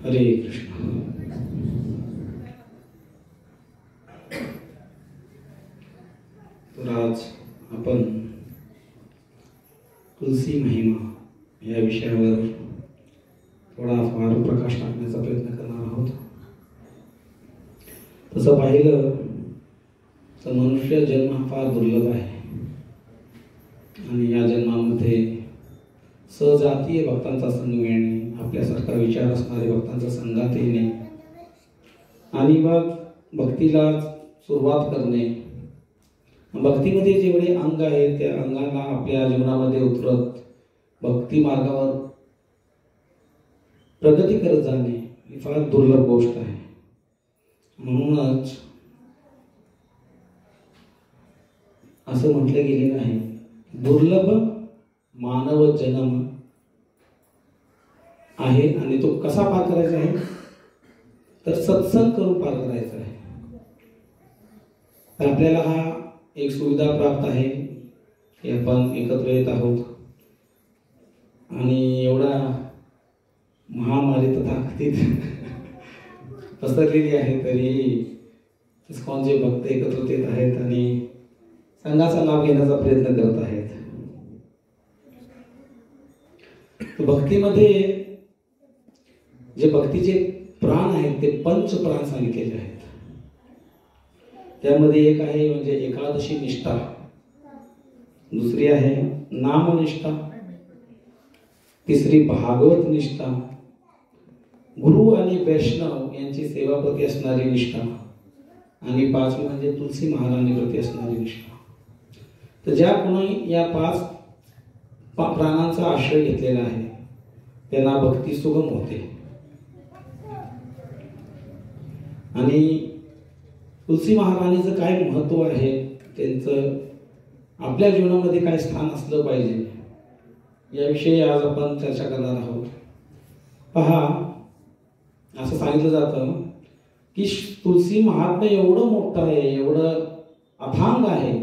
हरे कृष्ण। तर आज आपण तुलसी महिमा या विषयावर थोडाफार प्रकाश टाकण्याचा प्रयत्न करणार आहोत। तसं पाहिलं तर मनुष्य जन्म हा फार दुर्लभ आहे आणि या जन्मामध्ये सजातीय भक्तांचा संग मिळणे, आपल्यासारखा विचार असणारे भक्तांचा संगात येणे आणि मग भक्तीला सुरुवात करणे, भक्तीमध्ये जेवढे अंग आहेत त्या अंगाला आपल्या जीवनामध्ये उतरत भक्ती मार्गावर प्रगती करत जाणे ही फार दुर्लभ गोष्ट आहे। म्हणूनच असं म्हटलं गेलेलं आहे, दुर्लभ मानव जन्म आहे आणि तो कसा पार करायचा आहे तर सत्संग करून पार करायचा आहे। तर आपल्याला हा एक सुविधा प्राप्त आहे की आपण एकत्र येत आहोत आणि एवढा महामारी तथा कथित पसरलेली आहे तरी इस्कॉनचे भक्त एकत्र येत आहेत आणि संघाचा लाभ घेण्याचा प्रयत्न करत आहेत। भक्तीमध्ये जे भक्तीचे प्राण आहेत ते पंच प्राण सांगितलेले आहेत। त्यामध्ये एक आहे म्हणजे एकादशी निष्ठा, दुसरी आहे नामनिष्ठा, तिसरी भागवत निष्ठा, गुरु आणि वैष्णव यांची सेवाप्रती असणारी निष्ठा आणि पाचवी म्हणजे तुलसी महारानीप्रती असणारी निष्ठा। तर ज्या कोणी या पाच प्राणांचा आश्रय घेतलेला आहे त्यांना भक्ती सुगम होते। आणि तुलसी महारानीचं काय महत्व आहे, त्यांचं आपल्या जीवनामध्ये काय स्थान असलं पाहिजे याविषयी आज आपण चर्चा करणार आहोत। पहा, असं सांगितलं जातं की तुलसी महात्म्य एवढं मोठं आहे, एवढं अथांग आहे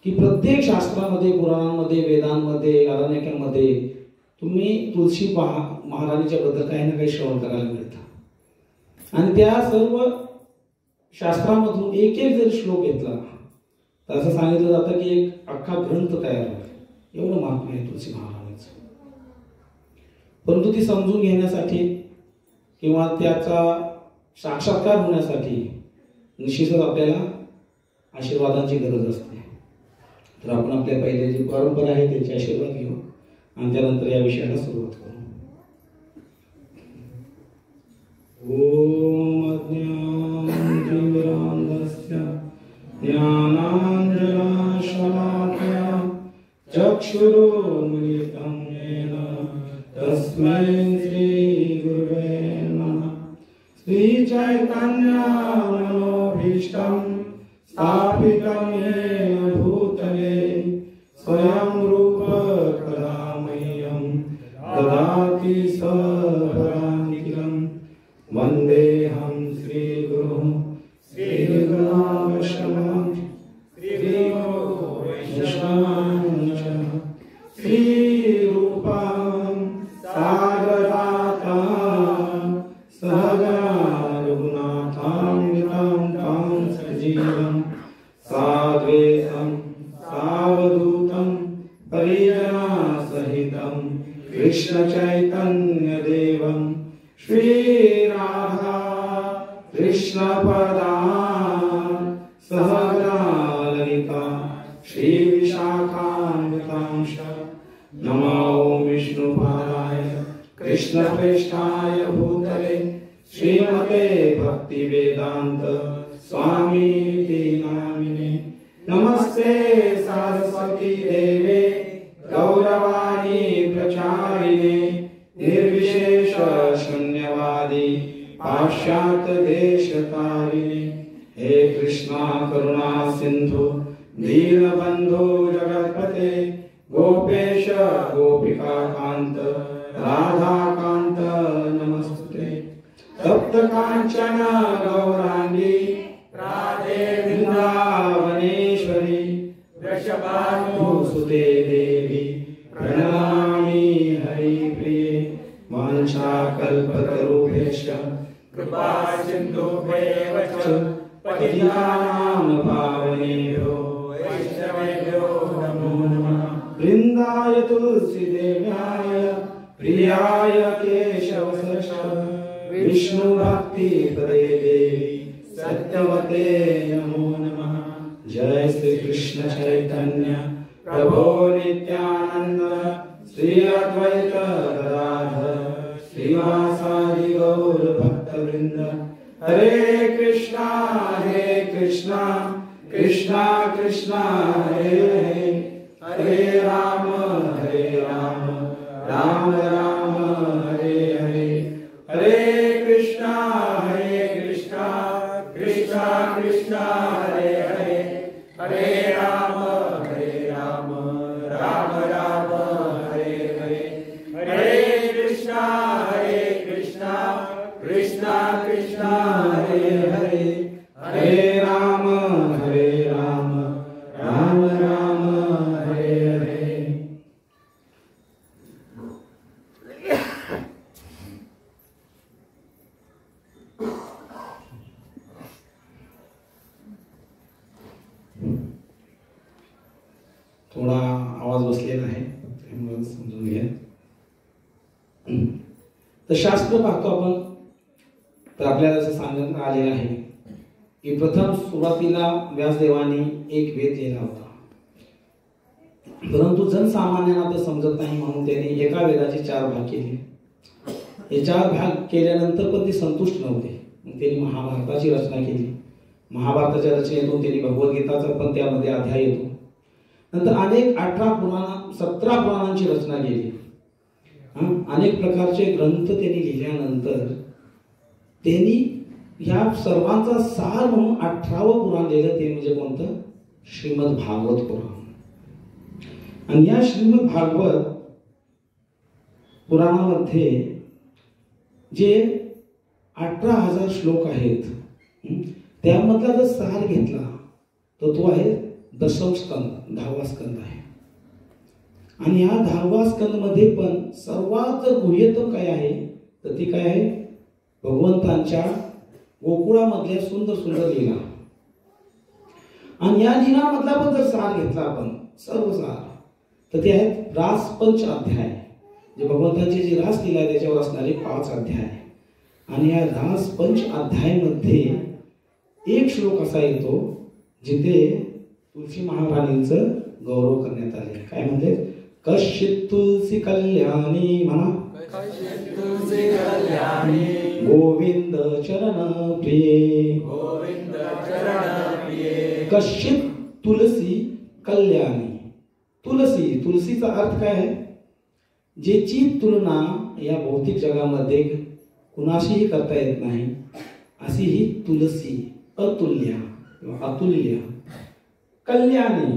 की प्रत्येक शास्त्रामध्ये, पुराणांमध्ये, वेदांमध्ये, अरण्यकांमध्ये तुम्ही तुलसी महारानीच्या बद्दल काही ना काही श्रवण करायला मिळतं। आणि त्या सर्व शास्त्रामधून एक एक जरी श्लोक घेतला तर असं सांगितलं जातं की एक अख्खा ग्रंथ तयार होईल, एवढं महात्म्य आहे तुलसी महारानीचं। परंतु ती समजून घेण्यासाठी किंवा त्याचा साक्षात्कार होण्यासाठी निश्चितच आपल्याला आशीर्वादांची गरज असते। तर आपण आपल्या पहिले जी परंपरा आहे त्याचे आशीर्वाद घेऊ आणि त्यानंतर या विषयाला सुरुवात करू। ओम अज्ञानतिमिरान्धस्य ज्ञानाञ्जनशलाकया चक्षुरुन्मिलितं येन तस्मै श्रीगुरुवे नमः। श्रीचैतन्यमनोभीष्टं स्थापितं येन भूतले स्वयं रूप कदा मह्यं ददाति स्वपदान्तिकं। वन्देऽहं श्रीगुरुं श्रीगुणावशमं श्रीगुरो वैष्णवांश्च श्रीरूपं सागरजातं सहगना रघुनाथान्वितं तं सजीवं साद्वैतं सावधूतं परिजनसहितं कृष्ण चैतन्य देवं श्री राधा कृष्ण कृष्ण पदान् सहगना ललिता श्री विशाखान्वितांश नमो विष्णुपादाय कृष्णप्रेष्ठाय भूतले श्रीमते भक्ति वेदांत स्वामीति नामिने नमस्ते सरस्वती देवे गौरवाणी प्रचारिणे निर्विशेष शून्यवादी पाश्चात्य देशतारिणे हे कृष्णा करुणा सिंधु दीनबंधु जगत्पते गोपेश गोपिका कांत राधा कांत नमस्ते तप्त कांचन गौरांगी राधे वृंदावनेश्वरी वृषभानुसुते देवी प्रणमामि हरिप्रिये वाञ्छाकल्पतरुभ्यश्च कृपा सिन्धुभ्येव च पतितानां पावनेभ्यो वैष्णवेभ्यो नमो नमः वृन्दाय तुलसीदेव्याय प्रियाय केशवसश विष्णु भक्ति पदे देवी सत्यवते नमो नमः जय श्री कृष्ण चैतन्य प्रभो नित्यानंद श्री अद्वैत गदाधर श्रीवासादि गौर भक्तवृंद हरे कृष्णा कृष्णा कृष्णा हरे हरे हरे राम राम राम हरे हरे हरे कृष्णा कृष्णा कृष्णा हरे हरे हरे राम राम राम हरे हरे हरे कृष्णा कृष्णा कृष्णा हरे हरे हरे राम राम राम हरे हरे थोडा आवाज बसलेला आहे त्यामुळे समजून घ्या. तर शास्त्र पाहतो आपण तर आपल्याला असं सांगण्यात आलेलं आहे की प्रथम सुरुवातीला व्यासदेवानी एक वेद लिहिला होता, परंतु जनसामान्यांना तर समजत नाही म्हणून त्यांनी एका वेदाचे 4 भाग केले. हे 4 भाग केल्यानंतर पण ते संतुष्ट नव्हते. मग त्यांनी महाभारताची रचना केली. महाभारताच्या रचनेतून त्यांनी भगवद्गीताचा पण त्यामध्ये अध्याय येतो. नंतर अनेक 17 पुराणांची रचना केली. अनेक प्रकारचे ग्रंथ त्यांनी लिहिल्यानंतर त्यांनी ह्या सर्वांचा सार म्हणून 18वं पुराण लिहिलं. ते म्हणजे कोणतं? श्रीमद भागवत पुराण. आणि या श्रीमद भागवत पुराणामध्ये जे 18,000 श्लोक आहेत त्यामधला जर सार घेतला तर तो आहे दशम स्कंद, 10वा स्कंद आहे. आणि या 10वा स्कंद मध्ये पण सर्वात गुह्यतम काय आहे तर ती काय आहे? भगवंतांच्या गोकुळामधल्या सुंदर सुंदर लीला. आणि या लीलामधला पण जर सार घेतला आपण सर्व सार तर ते आहेत रास पंच अध्याय, जे भगवंतांची जी रास लीला आहे त्याच्यावर असणारे 5 अध्याय. आणि या रास पंच अध्यायामध्ये एक श्लोक असा येतो जिथे तुलसी महाराणींचं गौरव करण्यात आले. काय म्हणते? कश्चित् तुलसी कल्याणी म्हणा, तुलसी कल्याणी गोविंद चरण प्रिये, गोविंद चरण प्रिये. कश्चित् तुलसी कल्याणी. तुलसीचा अर्थ काय आहे? ज्याची तुलना या भौतिक जगामध्ये कुणाशीही करता येत नाही अशी ही तुलसी, अतुल्य किंवा अतुल्य. कल्याणी,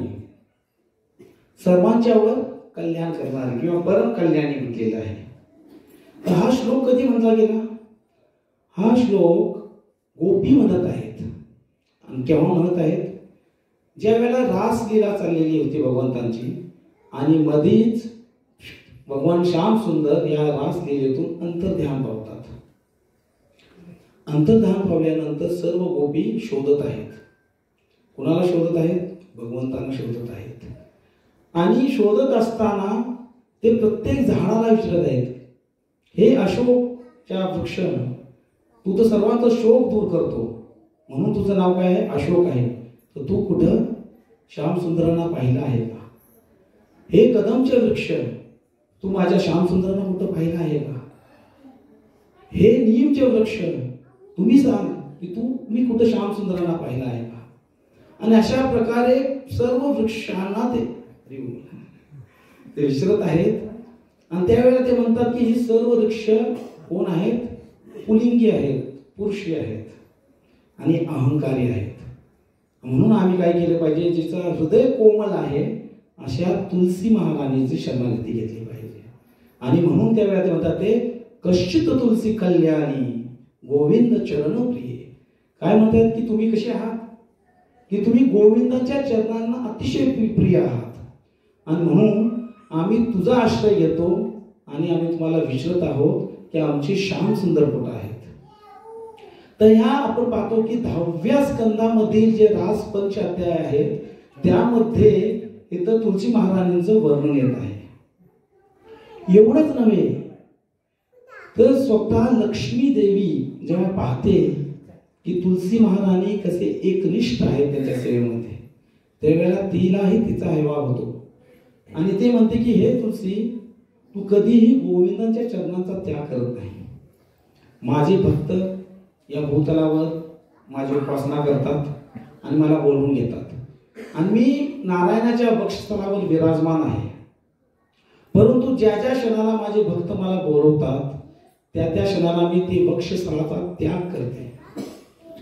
सर्वांच्यावर कल्याण करणारी किंवा परम कल्याणी म्हटलेला आहे. तर हा श्लोक कधी म्हटला गेला? हा श्लोक गोपी म्हणत आहेत. आणि केव्हा म्हणत आहेत? ज्या वेळेला रासलीला चाललेली होती भगवंतांची आणि मधीच भगवान श्याम सुंदर या रासलीलेतून अंतर्ध्यान पावतात. अंतर्ध्यान पावल्यानंतर सर्व गोपी शोधत आहेत. कुणाला शोधत आहेत? भगवंतांना शोधत आहेत. आणि शोधत असताना ते प्रत्येक झाडाला विचारत आहेत, हे अशोकच्या वृक्ष तू तर सर्वांचा शोक दूर करतो, म्हणून तुझं नाव काय आहे? अशोक आहे. तर तू कुठं श्यामसुंदरांना पाहिलं आहे का? हे कदमचे वृक्ष, तू माझ्या श्यामसुंदरांना कुठं पाहिलं आहे का? हे नीमचे वृक्ष, तुम्ही सांग की मी कुठं श्यामसुंदरांना पाहिलं आहे का? आणि अशा प्रकारे सर्व वृक्षांना ते विचारत आहेत. आणि त्यावेळेला ते म्हणतात की ही सर्व वृक्ष कोण आहेत? पुलिंगी आहेत, पुरुषी आहेत आणि अहंकारी आहेत. म्हणून आम्ही काय केलं पाहिजे? जिचं हृदय कोमल आहे अशा तुलसी महाराणीची शरणागती घेतली पाहिजे. आणि म्हणून त्यावेळेला ते म्हणतात ते कश्चित तुलसी कल्याणी गोविंद चरण प्रिय. काय म्हणतात की तुम्ही कसे आहात? की तुम्ही गोविंदाच्या चरणांना अतिशय प्रिय आहात. आणि म्हणून आम्ही तुझा आश्रय घेतो आणि आम्ही तुम्हाला विचारत आहोत की आमची श्यामसुंदर कुठं आहेत. तर ह्या आपण पाहतो की 10व्या स्कंदामधील जे रास पंच अध्याय आहेत त्यामध्ये इथं तुलसी महाराणींचं वर्णन येत आहे. एवढंच नव्हे तर स्वतः लक्ष्मी देवी जेव्हा पाहते की तुलसी महाराणी कसे एकनिष्ठ आहेत त्याच्या सेवेमध्ये, त्यावेळेला तिलाही तिचा हेवा होतो. आणि ते म्हणते की हे तुलसी, तू कधीही गोविंदांच्या चरणांचा त्याग करत नाही. माझे भक्त या भूतलावर माझी उपासना करतात आणि मला बोलवून घेतात आणि मी नारायणाच्या वक्षस्थळावर विराजमान आहे. परंतु ज्या ज्या क्षणाला माझे भक्त मला बोलवतात त्या त्या क्षणाला मी ते वक्षस्थळाचा त्याग करते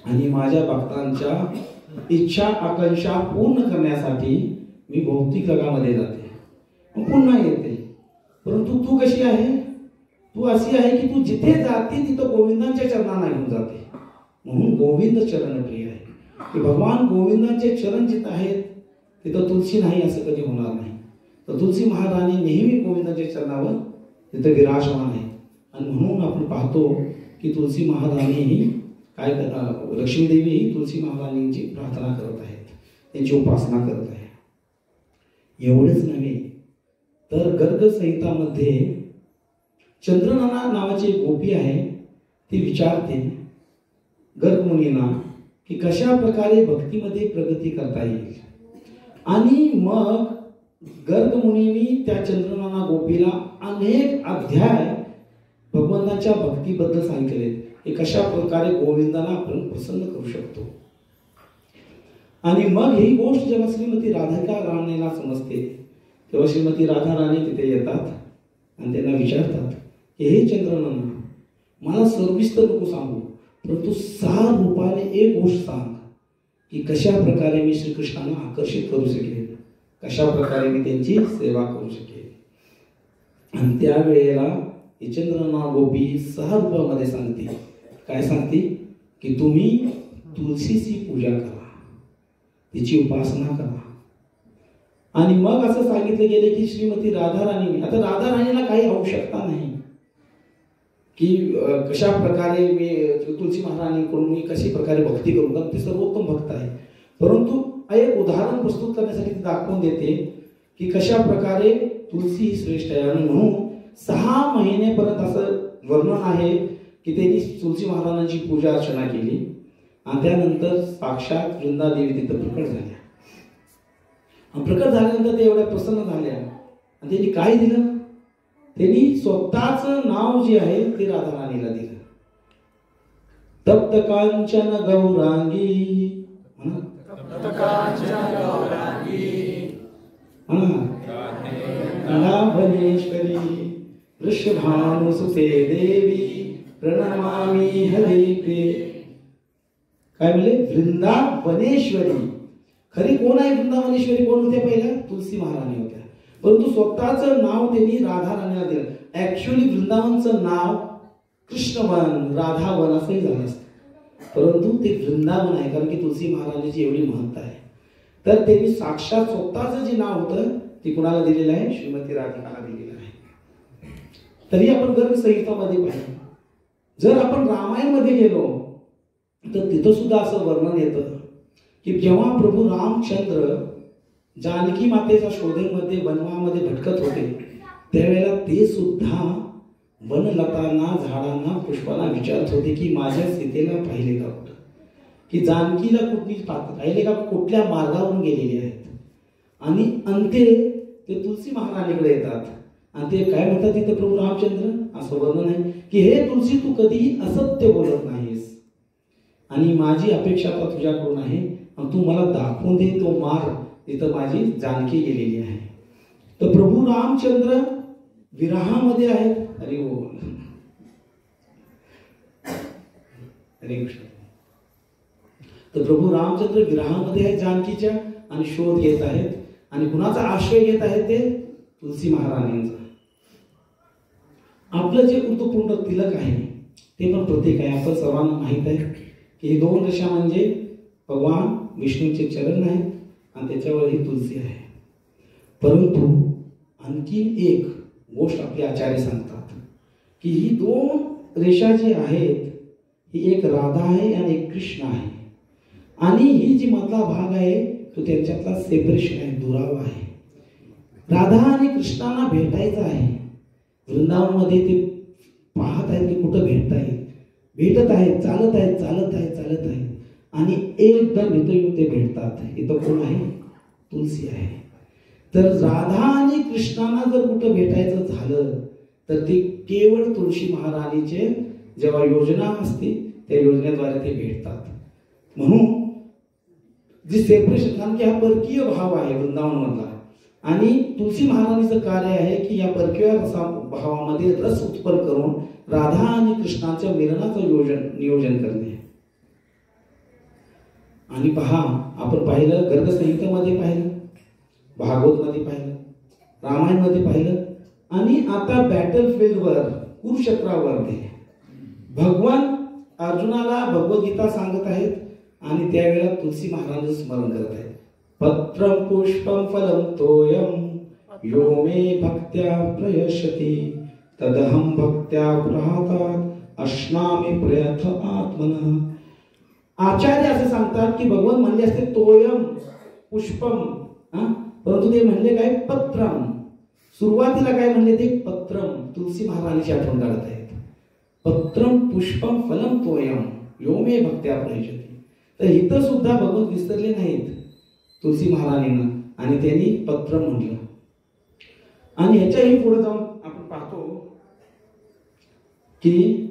आणि माझ्या भक्तांच्या इच्छा आकांक्षा पूर्ण करण्यासाठी मी भौतिक जगामध्ये जाते, पुन्हा येते. परंतु तू कशी आहे? तू अशी आहे की तू जिथे जाते तिथं गोविंदांच्या चरणांना घेऊन जाते. म्हणून गोविंद चरण प्रिय आहे की भगवान गोविंदांचे चरण जिथं आहेत तिथं तुलसी नाही असं कधी होणार नाही. तर तुलसी महाराणी नेहमी गोविंदांच्या चरणावर तिथं विराजमान आहे. आणि म्हणून आपण पाहतो की तुलसी महाराणी ही काय लक्ष्मीदेवी ही तुलसी महाराणींची प्रार्थना करत आहेत, त्यांची उपासना करत आहे. एवढेच नव्हे तर गर्ग संहितामध्ये चंद्रनना नावाची एक गोपी आहे, ती विचारते गर्ग मुनींना की कशा प्रकारे भक्तीमध्ये प्रगती करता येईल. आणि मग गर्ग मुनींनी त्या चंद्रनना गोपीला अनेक अध्याय भगवंताच्या भक्तीबद्दल सांगितले की कशा प्रकारे गोविंदाला आपण प्रसन्न करू शकतो. आणि मग ही गोष्ट जेव्हा श्रीमती राधिका राणीला समजते तेव्हा श्रीमती राधा राणी तिथे येतात आणि त्यांना विचारतात की हे चंद्रनना, मला सविस्तर नको सांगू, परंतु 6 रूपाने एक गोष्ट सांग की कशा प्रकारे मी श्रीकृष्णाला आकर्षित करू शकेन, कशा प्रकारे मी त्यांची सेवा करू शकेन. आणि त्यावेळेला ही चंद्रनना गोपी 6 रूपामध्ये सांगते. काय सांगते? की तुम्ही तुलसीची पूजा करा, तिची उपासना करा. आणि मग असं सांगितलं गेले की श्रीमती राधा राणी, आता राधा राणीला काही आवश्यकता नाही की कशा प्रकारे मी तुलसी महाराणीकडून मी कशी प्रकारे भक्ती करू, कारण ती सर्वोत्तम भक्त आहे. परंतु एक उदाहरण प्रस्तुत करण्यासाठी ती दाखवून देते की कशा प्रकारे तुलसी ही श्रेष्ठ आहे. आणि म्हणून 6 महिनेपर्यंत असं वर्णन आहे की त्यांनी तुलसी महाराजांची पूजा अर्चना केली आणि त्यानंतर साक्षात वृंदादेवी तिथं प्रकट झाल्या. प्रकट झाल्यानंतर ते एवढ्या प्रसन्न झाल्या आणि त्यांनी काय दिलं? त्यांनी स्वतःच नाव जे आहे ते राधा राणीला दिलं. तप्त कांचन गौरांगी, भुवनेश्वरी वृषभानुसुते देवी प्रणमामि हरिप्रिये. काय म्हणले? वृंदावनेश्वरी. खरी कोण आहे वृंदावनेश्वरी? कोण होते? पहिल्या तुलसी महाराणी होत्या. परंतु स्वतःचं नाव त्यांनी राधा राणीला दिलं. ऍक्च्युअली वृंदावनचं नाव कृष्णवन, राधावन असंही झालं असतं, परंतु ते वृंदावन आहे कारण की तुलसी महाराणीची एवढी महत्ता आहे. तर त्यांनी साक्षात स्वतःचं जे नाव होतं ते कुणाला दिलेलं आहे? श्रीमती राधिकाला दिलेलं आहे. तरी आपण गर्ग संहितामध्ये पाहिजे. जर आपण रामायणमध्ये गेलो तर तिथं सुद्धा असं वर्णन येतं की जेव्हा प्रभू रामचंद्र जानकी मातेच्या शोधेमध्ये वनवामध्ये भटकत होते त्यावेळेला ते सुद्धा वनलतांना, झाडांना, पुष्पांना विचारत होते की माझ्या सीतेला पाहिले का कुठं, की जानकीला कुठली पाहिले का, कुठल्या मार्गावरून गेलेली आहेत. आणि अंते ते तुलसी महाराणीकडे येतात आणि ते काय म्हणतात तिथे प्रभू रामचंद्र असं वर्णन आहे की हे तुलसी तू कधीही असत्य बोलत नाहीस आणि माझी अपेक्षा आता तुझ्याकडून आहे आणि तू मला दाखवून दे तो मार्ग तिथं माझी जानकी गेलेली आहे. तर प्रभू रामचंद्र विरहामध्ये आहेत. हरी बोल, हरे कृष्ण. तर प्रभू रामचंद्र विरहामध्ये आहेत जानकीच्या आणि शोध घेत आहेत आणि कुणाचा आश्रय घेत आहेत ते तुलसी महाराणींचा. आपलं जे ऋतुपूर्ण तिलक आहे ते पण प्रतीक आहे. आपण सर्वांना माहित आहे की ही 2 रेषा म्हणजे भगवान विष्णूचे चरण आहेत आणि त्याच्यावर ही तुलसी आहे. परंतु आणखी एक गोष्ट आपले आचार्य सांगतात की ही 2 रेषा जी आहेत ही एक राधा आहे आणि एक कृष्ण आहे आणि ही जी मधला भाग आहे तो त्यांच्यातला सेपरेशन आहे, दुरावा आहे. राधा आणि कृष्णांना भेटायचं आहे. वृंदावनमध्ये ते पाहत आहेत की कुठं भेटता येईल, भेटत आहेत, चालत आहेत, चालत आहेत, चालत आहेत आणि एकदम इथं येऊन ते भेटतात. इथं कोण आहे? तुलसी आहे. तर राधा आणि कृष्णांना जर कुठं भेटायचं झालं तर ते केवळ तुळशी महाराणीचे जेव्हा योजना असते त्या योजनेद्वारे ते भेटतात. म्हणून जी सेपरेशन, कारण की हा परकीय भाव आहे वृंदावनमधला आणि तुलसी महाराणीचं कार्य आहे की या परकीय भावामध्ये रस उत्पन्न करून राधा आणि कृष्णाच्या मिलनाचं नियोजन करणे. आणि पहा, आपण पाहिलं गर्गसंहितेमध्ये पाहिलं, भागवतमध्ये पाहिलं, रामायणमध्ये पाहिलं आणि आता बॅटल फील्डवर कुरुक्षेत्रावर भगवान अर्जुनाला भगवद्गीता सांगत आहेत आणि त्यावेळेला तुलसी महाराज स्मरण करत आहेत. पत्रं पुष्पं फलं तोयं यो मे भक्त्या प्रयशति तदहं भक्त्या प्रहातात् अश्नामि प्रयथ आत्मनः. आचार्य असे सांगतात की भगवान म्हणले असते तोयम पुष्पम, परंतु ते म्हणले काय? पत्रम. सुरुवातीला काय म्हणले ते? पत्रम. तुलसी महाराणीची आठवण काढत आहेत. पत्रम पुष्पम फलम तोयम यो मे भक्त्या प्रयशति. तर इथं सुद्धा भगवान विसरले नाहीत तुलसी महाराणींना आणि त्यांनी पत्र म्हटलं. आणि ह्याच्याही पुढे जाऊन आपण पाहतो की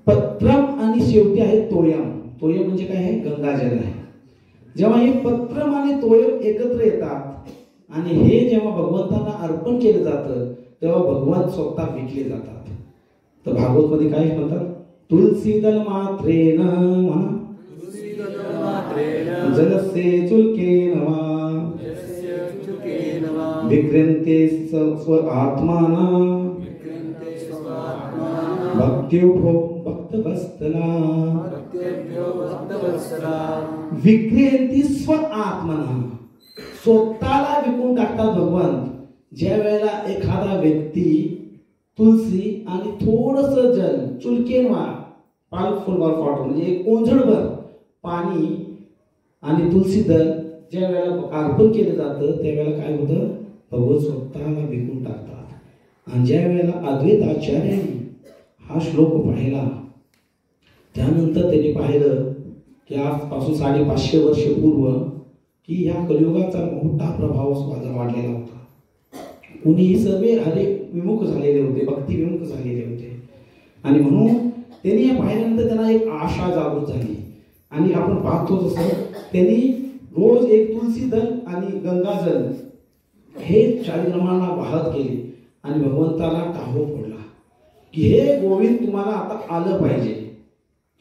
पत्रम आणि शेवटी आहे तोयम. तोयम म्हणजे काय आहे? गंगाजल आहे. जेव्हा हे पत्रम आणि तोयम एकत्र येतात आणि हे जेव्हा भगवंतांना अर्पण केलं जातं तेव्हा भगवान स्वतः विकले जातात. तर भागवत मध्ये काय म्हणतात? तुलसी दल मात्रेन म्हणा जलसे चुलके नवा विक्रेंते स्व आत्माना भक्त्योभो भक्तवत्सला. विक्रेंती स्व आत्मना, स्वतःला विकून टाकतात भगवान. ज्या वेळेला एखादा व्यक्ती तुलसी आणि थोडस जल चुलकेनवा पालफुलवर फॉटो म्हणजे एक ओंझळभर पाणी आणि तुलसी दल ज्या वेळेला अर्पण केलं जातं त्यावेळेला काय होतं? भगवान स्वतःला विकून टाकतात. आणि ज्या वेळेला अद्वैत आचार्यांनी हा श्लोक पाहिला त्यानंतर त्यांनी पाहिलं की आजपासून 550 वर्ष पूर्व की या कलियुगाचा मोठा प्रभाव वाढलेला होता. कुणी सर्वे हरे विमुख झालेले होते, भक्ती विमुख झालेले होते आणि म्हणून त्यांनी या पाहिल्यानंतर त्यांना एक आशा जागृत झाली. आणि आपण पाहतो जसं त्यांनी रोज एक तुलसी दल आणि गंगाजल हे शालिग्रामांना वाहत गेले आणि भगवंताला टाहो फोडला की हे गोविंद तुम्हाला आता आलं पाहिजे,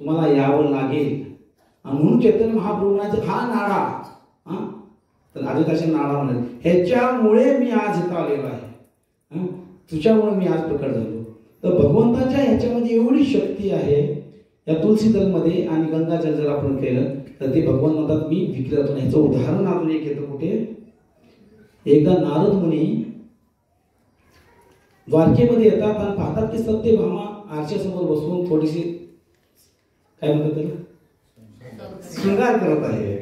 तुम्हाला यावं लागेल. आणि म्हणून चैतन्य महाप्रभूंचे हा नाडा, तर आदिताचे नाडा म्हणत, ह्याच्यामुळे मी आज इथं आलेलो आहे, तुझ्यामुळे मी आज प्रकट झालो. तर भगवंताच्या ह्याच्यामध्ये एवढी शक्ती आहे या तुलसी दलमध्ये. आणि गंगाजल जर आपण केलं तर ते भगवान म्हणतात मी विकलं जातो. ह्याचं उदाहरण अजून एक येतं कुठे? एकदा नारद मुनी द्वारकेमध्ये येतात आणि पाहतात की सत्यभामा आरशासमोर बसून थोडीशी काय म्हणतात त्याला शृंगार करत आहे.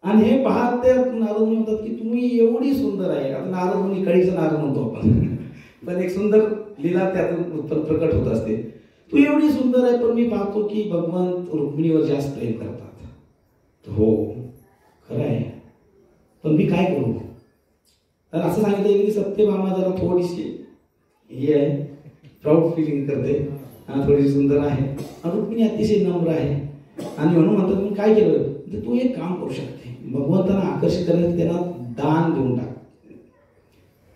आणि हे पाहत ते नारद मुनी म्हणतात की तुम्ही एवढी सुंदर आहे. आता नारद मुनी कळीचं नारद म्हणतो आपण, पण एक सुंदर लीला त्यातून प्रकट होत असते. तू एवढी सुंदर आहे, पण मी पाहतो की भगवंत रुक्मिणीवर जास्त प्रेम करतात. हो खरं आहे, पण मी काय करू? तर असं सांगितलं की सत्यभामा जरा थोडीशी ही आहे, प्राऊड फिलिंग करते, थोडीशी सुंदर आहे, रुक्मिणी अतिशय नम्र आहे. आणि म्हणून म्हणतात मी काय केलं, तर तू एक काम करू शकते, भगवंतांना आकर्षित करायचं, त्यांना दान देऊन टाक.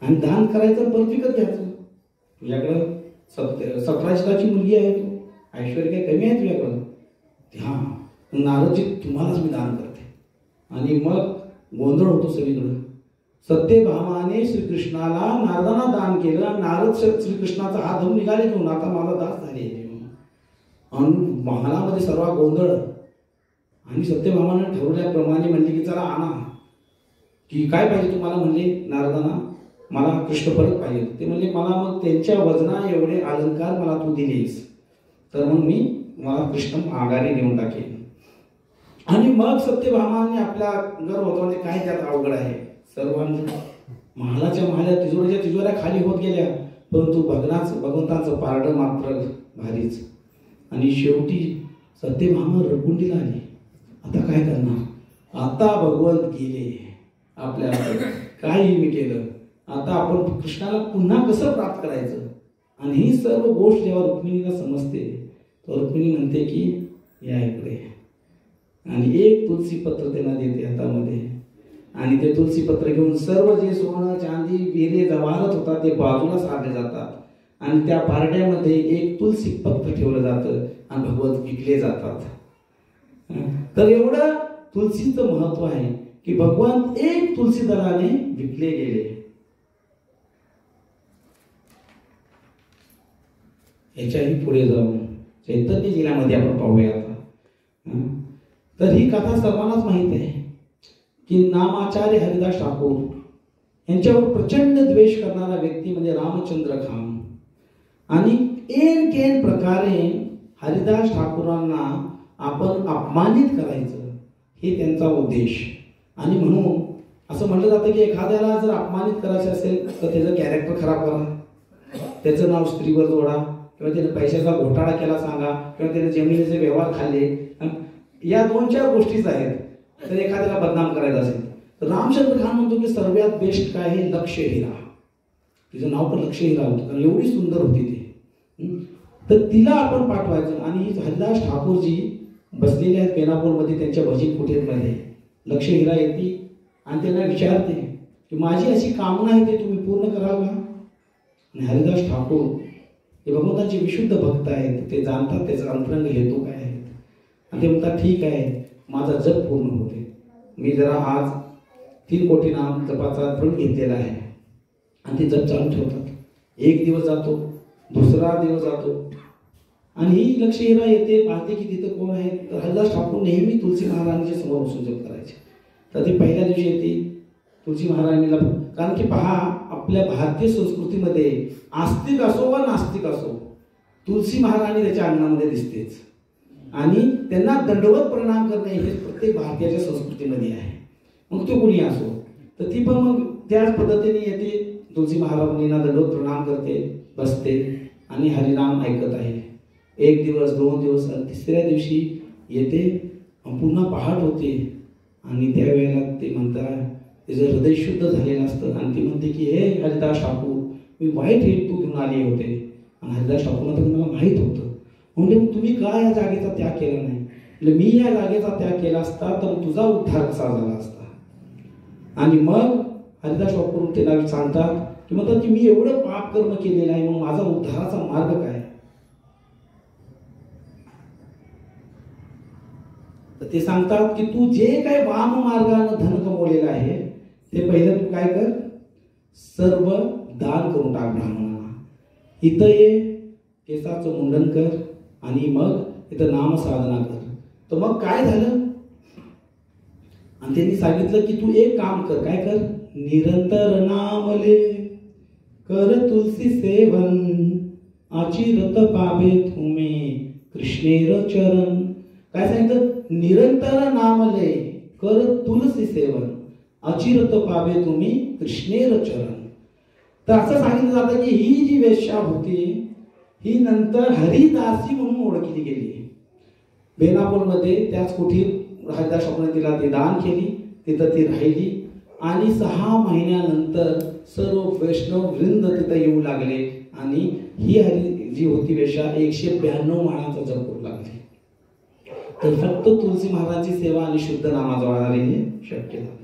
आणि दान करायचं परत विकत घ्यायचं. तुझ्याकडं 17 मुलगी आहे, तू ऐश्वर्य काय कमी आहे तुझ्याकडं? हा नारदजी तुम्हालाच मी दान करते. आणि मग गोंधळ होतो सगळीकडं. सत्यभामाने श्रीकृष्णाला नारदांना दान केलं आणि नारद श्रीकृष्णाचा हात धरून निघाले घेऊन, आता मला दास झाले. आणि महालामध्ये सर्व गोंधळ. आणि सत्यभामाने ठरवल्याप्रमाणे म्हणले की चला आणा, की काय पाहिजे तुम्हाला? म्हणले नारदांना मला कृष्ण परत पाहिजे. ते म्हणले मला मग त्यांच्या वजना एवढे अलंकार मला तू दिलेस तर मग मला कृष्ण माघारी देऊन टाकेल. आणि मग सत्यभामाने आपला गर्व होता, म्हणजे काय त्यात अवघड आहे, सर्वांना महालाच्या महाल्या तिजोऱ्या खाली होत गेल्या, परंतु भगवंताचं पारडं मात्र भारीच. आणि शेवटी सत्यभामा रकुंडीला आली. आता काय करणार? आता भगवंत गेले आपल्या, काही मी केलं, आता आपण कृष्णाला पुन्हा कसं प्राप्त करायचं? आणि ही सर्व गोष्ट जेव्हा रुक्मिणीला समजते, तर रुक्मिणी म्हणते की या इकडे, आणि एक तुलसी पत्र त्यांना देते हातामध्ये. आणि ते तुलसी पत्र घेऊन सर्व जे सोनं चांदी हिरे जवाहरात होता ते बाजूला सारले जातात. आणि त्या पारड्यामध्ये एक तुलसी पत्र ठेवलं जातं आणि भगवंत विकले जातात. तर एवढं तुलसीचं महत्व आहे की भगवंत एक तुलसी दलाने विकले गेले. याच्याही पुढे जाऊन चैतन्य जिल्ह्यामध्ये आपण पाहूया आता. तर ही कथा सर्वांनाच माहित आहे की नामाचार्य हरिदास ठाकूर यांच्यावर प्रचंड द्वेष करणारा व्यक्ती म्हणजे रामचंद्र खान. आणि केन प्रकारे हरिदास ठाकूरांना आपण अपमानित करायचं हे त्यांचा उद्देश. आणि म्हणून असं म्हटलं जातं की एखाद्याला जर अपमानित करायचं असेल तर त्याचं कॅरेक्टर खराब करा, त्याचं नाव स्त्रीवर जोडा, किंवा त्याने पैशाचा घोटाळा केला सांगा, किंवा त्याने जमिनीचे व्यवहार खाल्ले, या 2-4 गोष्टीच आहेत. तर एखाद्याला बदनाम करायचं असेल तर रामचंद्र खान म्हणतो की सर्वात बेस्ट काय आहे, लक्ष्य हिरा. तिचं नाव पण लक्ष्य हिरा होतं कारण एवढी सुंदर होती ती. तर तिला आपण पाठवायचं. आणि हरिदास ठाकूरजी बसलेले आहेत बेनापूरमध्ये त्यांच्या भजन कुटीरमध्ये. लक्ष्य हिरा येते आणि त्यांना विचारते की माझी अशी कामना आहे ते तुम्ही पूर्ण कराल का? आणि हरिदास ठाकूर हे भगवंताचे विशुद्ध भक्त आहेत, ते जाणतात त्याचा अंतरंग हेतू काय आहे. आणि ते म्हणतात ठीक आहे, माझा जप पूर्ण होते. मी जरा आज 3 कोटी नाम जपाचा दृढ घेतलेला आहे. आणि ते जप चालू ठेवतात. एक दिवस जातो, दुसरा दिवस जातो, आणि ही लक्ष्य हिरा येते, पाहते की तिथं कोण आहे. तर हरिदास ठाकूर नेहमी तुलसी महाराजांच्या समोर बसून जप करायचे. तर ती पहिल्या दिवशी येते तुलसी महाराजांना, कारण की पहा आपल्या भारतीय संस्कृतीमध्ये आस्तिक असो वा नास्तिक असो, तुलसी महाराणी त्याच्या अंगणामध्ये दिसतेच. आणि त्यांना दंडवत प्रणाम करणे हे प्रत्येक भारतीयाच्या संस्कृतीमध्ये आहे. मग तो कुणी असो, तर ती पण मग त्याच पद्धतीने येते, तुलसी महाराजांना दंडवत प्रणाम करते, बसते आणि हरिनाम ऐकत आहे. 1 दिवस 2 दिवस, तिसऱ्या दिवशी येते, पुन्हा पहाट होते. आणि त्यावेळेला ते म्हणतात, त्याचं हृदय शुद्ध झालेलं असतं. आणि ती म्हणते की हे हरिदास ठाकूर, मी वाईट हेतू घेऊन आले होते. आणि हरिदास ठाकूरला तर मला माहीत होतं. म्हणजे मग तुम्ही का या जागेचा त्याग केला नाही? म्हणजे मी या जागेचा त्याग केला असता तर तुझा उद्धार कसा झाला असता? आणि मग हरिदास ठाकूर त्याला सांगतात की म्हणतात की मी एवढं पाप कर्म केलेलं आहे, मग माझा उद्धाराचा मार्ग काय? तर ते सांगतात की तू जे काय वाम मार्गाने धन कमवलेलं आहे ते पहिलं तू काय कर, सर्व दान करून टाक ब्राह्मणांना. इथं ये, केसाचं मुंडन कर आणि मग इथं नाम साधना कर. तर मग काय झालं? आणि त्यांनी सांगितलं की तू एक काम कर, काय कर, निरंतर नामले कर तुलसी सेवन, आचिरत पावे तुम्ही कृष्णेर चरण. काय सांगितलं? निरंतर नामले कर तुलसी सेवन, अचिरत पावे तुम्ही कृष्णेर चरण. तर असं सांगितलं जातं की ही जी वेश्या होती ही नंतर हरिदासी म्हणून ओळखली गेली. बेनापूरमध्ये त्याच कुठीत हरिदास ठाकूरने तिला ती दान केली, तिथं ती राहिली आणि 6 महिन्यानंतर सर्व वैष्णव वृंद तिथं येऊ लागले आणि ही हरी जी होती वेश्या 192 माळांचा जप करू लागली. तर फक्त तुलसी महाराजांची सेवा आणि शुद्ध नामाद्वारे हे शक्य झालं.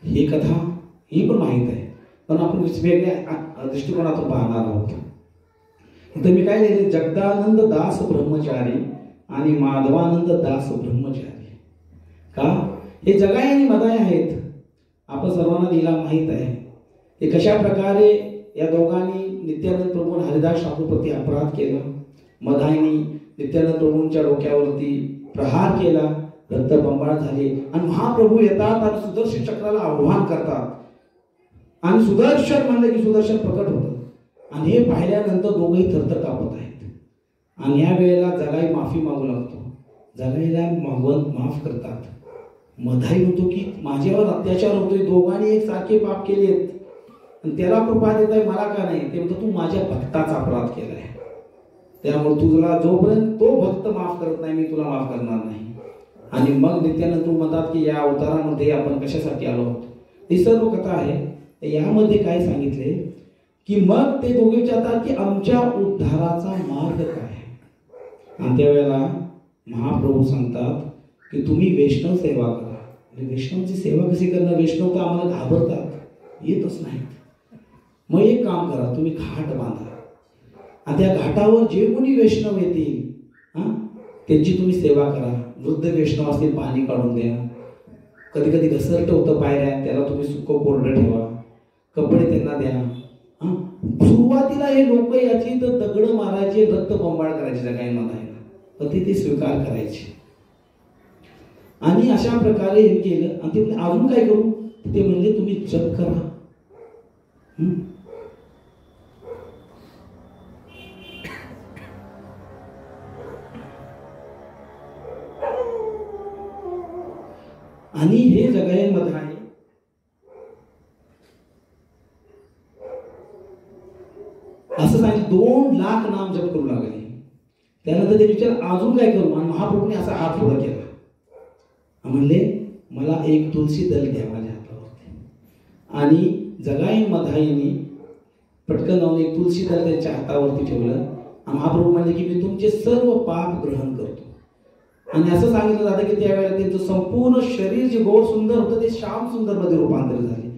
ही कथा ही पण माहीत आहे, पण आपण वेगळ्या दृष्टिकोनातून पाहणार आहोत. तर मी काय लिहिले, जगदानंद दास ब्रह्मचारी आणि माधवानंद दास ब्रह्मचारी. का हे जगाई आणि मदाई आहेत, आपण सर्वांना दिला माहीत आहे. हे कशा प्रकारे या दोघांनी नित्यानंद प्रभू हरिदास ठाकूर प्रति अपराध केला. मदाईनी नित्यानंद प्रभूंच्या डोक्यावरती प्रहार केला, रक्तबंबाळ झाले आणि महाप्रभू येतात आणि सुदर्शन चक्राला आव्हान करतात आणि सुदर्शन म्हणलं की सुदर्शन प्रकट होतं आणि हे पाहिल्यानंतर दोघंही थरथर कापत आहेत. आणि या वेळेला जगाई माफी मागू लागतो. जगाईला माफ करतात. मधाई म्हणतो की माझ्यावर अत्याचार होतोय, दोघांनी एक सारखे पाप केलेत आणि त्याला कृपा देत आहे, मला का नाही. ते म्हणतो तू माझ्या भक्ताचा अपराध केलाय, त्यामुळे तुला जोपर्यंत तो भक्त माफ करत नाही मी तुला माफ करणार नाही. आणि मग नित्यानंद तू म्हणतात की या अवतारामध्ये आपण कशासाठी आलो आहोत. ही सर्व कथा आहे. यामध्ये काय सांगितले की मग ते दोघे विचारतात की आमच्या उद्धाराचा मार्ग काय. आणि त्यावेळेला महाप्रभू सांगतात की तुम्ही वैष्णव सेवा करा. वैष्णवची सेवा कशी करणार, वैष्णव तर आम्हाला घाबरतात, येतच नाहीत. मग एक काम करा, तुम्ही घाट बांधा आणि त्या घाटावर जे कोणी वैष्णव येतील त्यांची तुम्ही सेवा करा. वृद्ध वैष्णव असतील पाणी काढून द्या, कधी कधी घसरट होतं पायऱ्या, त्याला तुम्ही सुकं कोरडं ठेवा, कपडे त्यांना द्या. सुरुवातीला हे लोक याची तर दगड मारायचे, रक्त बंबाळ करायचे जगाईमध्ये, तर ते स्वीकार करायचे. आणि अशा प्रकारे हे केलं. आणि ते म्हणजे अजून काय करू, ते म्हणजे तुम्ही जप करा. आणि हे जगाईमध्ये आहे. असं सांगितलं 2 लाख नाम जप करू लागले. त्यानंतर ते विचार अजून काय करू. आणि महाप्रभूने असा हात पुढे केला, म्हणले मला एक तुलसी दल द्या माझ्या हातावरती. आणि जगाई मधाईनी पटकन जाऊन एक तुलसी दल त्यांच्या हातावरती ठेवलं. आणि महाप्रभू म्हणले की मी तुमचे सर्व पाप ग्रहण करतो. आणि असं सांगितलं जातं की त्यावेळेला त्यांचं संपूर्ण शरीर जे गौर सुंदर होतं ते श्याम सुंदर मध्ये रूपांतर झाले.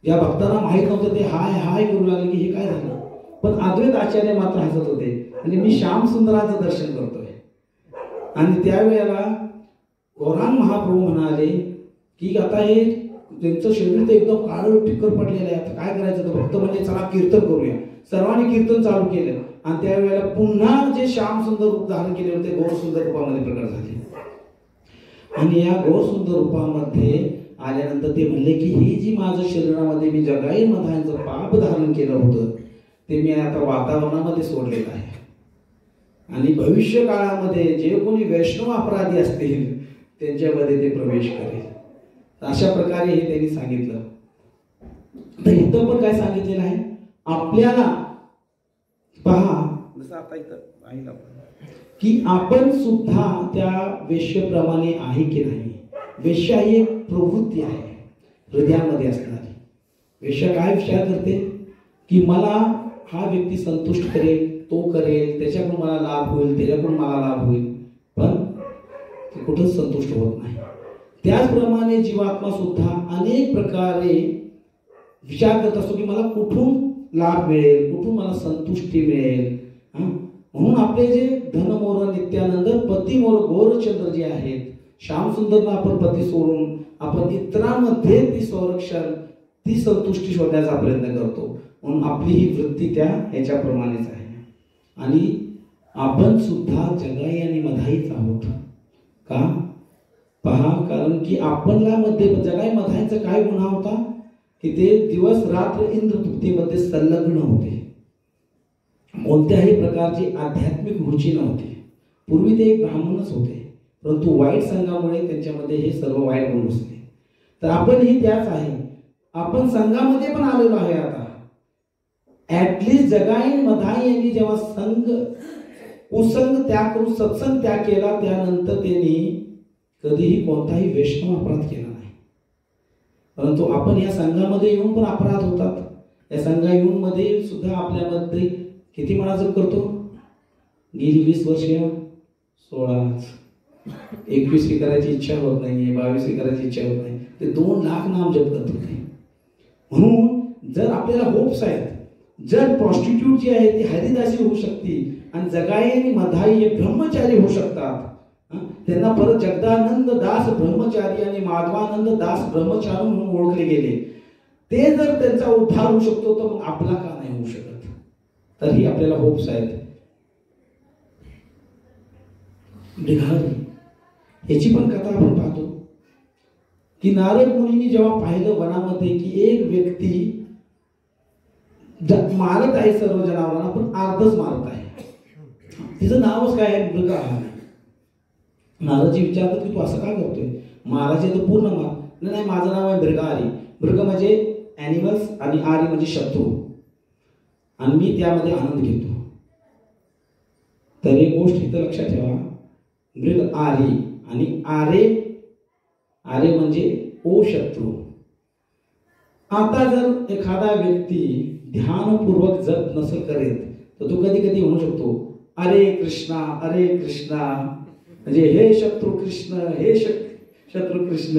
या भक्तांना माहीत नव्हतं, ते हाय हाय करू लागले की हे काय झालं. पण अद्वैत आचार्य मात्र हसत होते, म्हणजे मी श्याम सुंदराचं दर्शन करतोय. आणि त्यावेळेला गौरांग महाप्रभू म्हणाले की आता हे त्यांचं शरीर तर एकदम काळं टिक्कर पडलेलं आहे, आता काय करायचं. तर भक्त म्हणजे चला कीर्तन करूया. सर्वांनी कीर्तन चालू केलं आणि त्यावेळेला पुन्हा जे श्याम सुंदर रूप धारण केले होते गौर सुंदर रूपामध्ये प्रकट झाले. आणि या गौर सुंदर रूपामध्ये आल्यानंतर ते म्हणले की ही जी माझं शरीरामध्ये मी जगाई मधांचं पाप धारण केलं होतं ते मी आता वातावरणामध्ये सोडलेलं आहे. आणि भविष्य काळामध्ये जे कोणी वैष्णव अपराधी असतील त्यांच्यामध्ये ते प्रवेश करेल. अशा प्रकारे हे त्यांनी सांगितलं. तर इथं पण काय सांगितलेलं आहे आपल्याला, पहा जसं आता इथं पाहिलं की आपण सुद्धा त्या वेश्येप्रमाणे आहे की नाही. वेश्या ही एक प्रवृत्ती आहे हृदयामध्ये असणारी. वेश्या काय विचार करते की मला हा व्यक्ती संतुष्ट करेल, तो करेल, त्याच्याकडून मला लाभ होईल, त्याच्याकडून मला लाभ होईल, पण ते कुठंच संतुष्ट होत नाही. त्याचप्रमाणे जीवात्मा सुद्धा अनेक प्रकारे विचार करत असतो की मला कुठून लाभ मिळेल, कुठून मला संतुष्टी मिळेल. म्हणून आपले जे धनमोर नित्यानंद पतिमोर गौरचंद्र जे आहेत, श्यामसुंदरना आपण पती सोडून आपण इतरांमध्ये ती संरक्षण, ती संतुष्टी शोधण्याचा प्रयत्न करतो. म्हणून आपली ही वृत्ती त्या ह्याच्याप्रमाणेच आहे. आणि आपण सुद्धा जगाई आणि मधाईच आहोत. का पहा, कारण की आपणला मध्ये जगाई मधाईचा काय गुन्हा होता की ते दिवस रात्र इंद्रतृप्तीमध्ये संलग्न होते. कोणत्याही प्रकारची आध्यात्मिक रुची नव्हती. पूर्वी ते एक ब्राह्मणच होते, परंतु वाईट संघामुळे त्यांच्यामध्ये हे सर्व वाईट गुण घुसले. तर आपणही त्याच आहे. आपण संघामध्ये पण आलेलो आहे आता. ऍटलिस्ट जगाईन मधाई यांनी जेव्हा कुसंग त्याग करून सत्संग त्याग केला, त्यानंतर त्यांनी कधीही कोणताही वैष्णव अपराध केला नाही. परंतु आपण या संघामध्ये येऊन पण अपराध होतात. या संघा येऊन मध्ये सुद्धा आपल्यामध्ये किती म्हणा जप करतो. गेली 20 वर्ष 16 21 करायची इच्छा होत नाहीये, 22 करायची इच्छा होत नाही, ते 2 लाख नाम जप करत होते. म्हणून जर आपल्याला होप्स आहेत, जर प्रॉस्टिट्यूट जी आहे ती हरिदासी होऊ शकते आणि जगाई आणि मधाई हे ब्रह्मचारी होऊ शकतात, त्यांना परत जगदानंद दास ब्रह्मचारी आणि माधवानंद दास ब्रह्मचारी म्हणून ओळखले गेले, ते जर त्यांचा उद्धार होऊ शकतो तर मग आपला का नाही होऊ शकत. तर ही आपल्याला होप्स आहेत. मृगारी याची पण कथा आपण पाहतो की नारद मुनींनी जेव्हा पाहिलं वनामध्ये की एक व्यक्ती मारत आहे सर्व जनावरांना, पण अर्धच मारत आहे. तिचं नावच काय आहे, मृगहारी. नारदजी विचारतात की तू असं का करतोय, महाराज तर पूर्ण मार. नाही, माझं नाव आहे मृगहारी. मृग म्हणजे ॲनिमल्स आणि आरी म्हणजे शत्रू, आणि मी त्यामध्ये आनंद घेतो. तर एक गोष्ट इथं लक्षात ठेवा, मृग आरी आणि आरे म्हणजे ओ शत्रू. आता जर एखादा व्यक्ती ध्यानपूर्वक जप नसेल करेल तर तो कधी कधी म्हणू शकतो अरे कृष्णा म्हणजे हे शत्रू कृष्ण, हे शत्रू कृष्ण.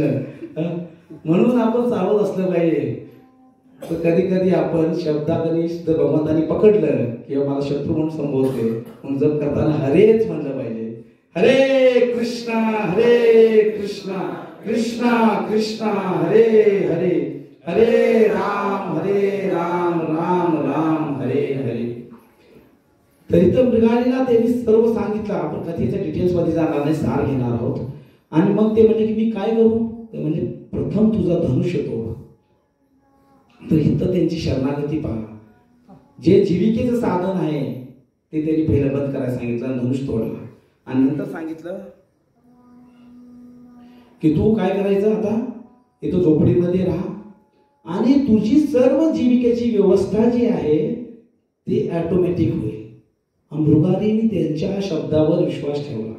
म्हणून आपण सावध असलं पाहिजे. तर कधी कधी आपण शब्दाकनी भगवंतानी पकडलं किंवा मला शत्रू म्हणून संबोधते म्हणून जप करताना हरेच म्हणलं पाहिजे. हरे कृष्णा कृष्णा कृष्णा हरे हरे, हरे राम राम राम हरे हरे. तरी तर मृगालीला त्यांनी सर्व सांगितलं. आपण कथेच्या डिटेल्स मध्ये जाणार नाही, सार घेणार आहोत. आणि मग ते म्हणले की मी काय करू, ते म्हणजे प्रथम तुझा धनुष्य तोड. तर इथं त्यांची शरणागती पहा. जे जीविकेचं साधन आहे ते त्यांनी पहिलं बंद करायला सांगितलं, धनुष्य तोडला. आणि नंतर सांगितलं की तू काय करायचं, आता इथं झोपडीमध्ये राहा आणि तुझी सर्व जीविकेची व्यवस्था जी आहे ती ऑटोमॅटिक होईल. मृगारीने त्यांच्या शब्दावर विश्वास ठेवला.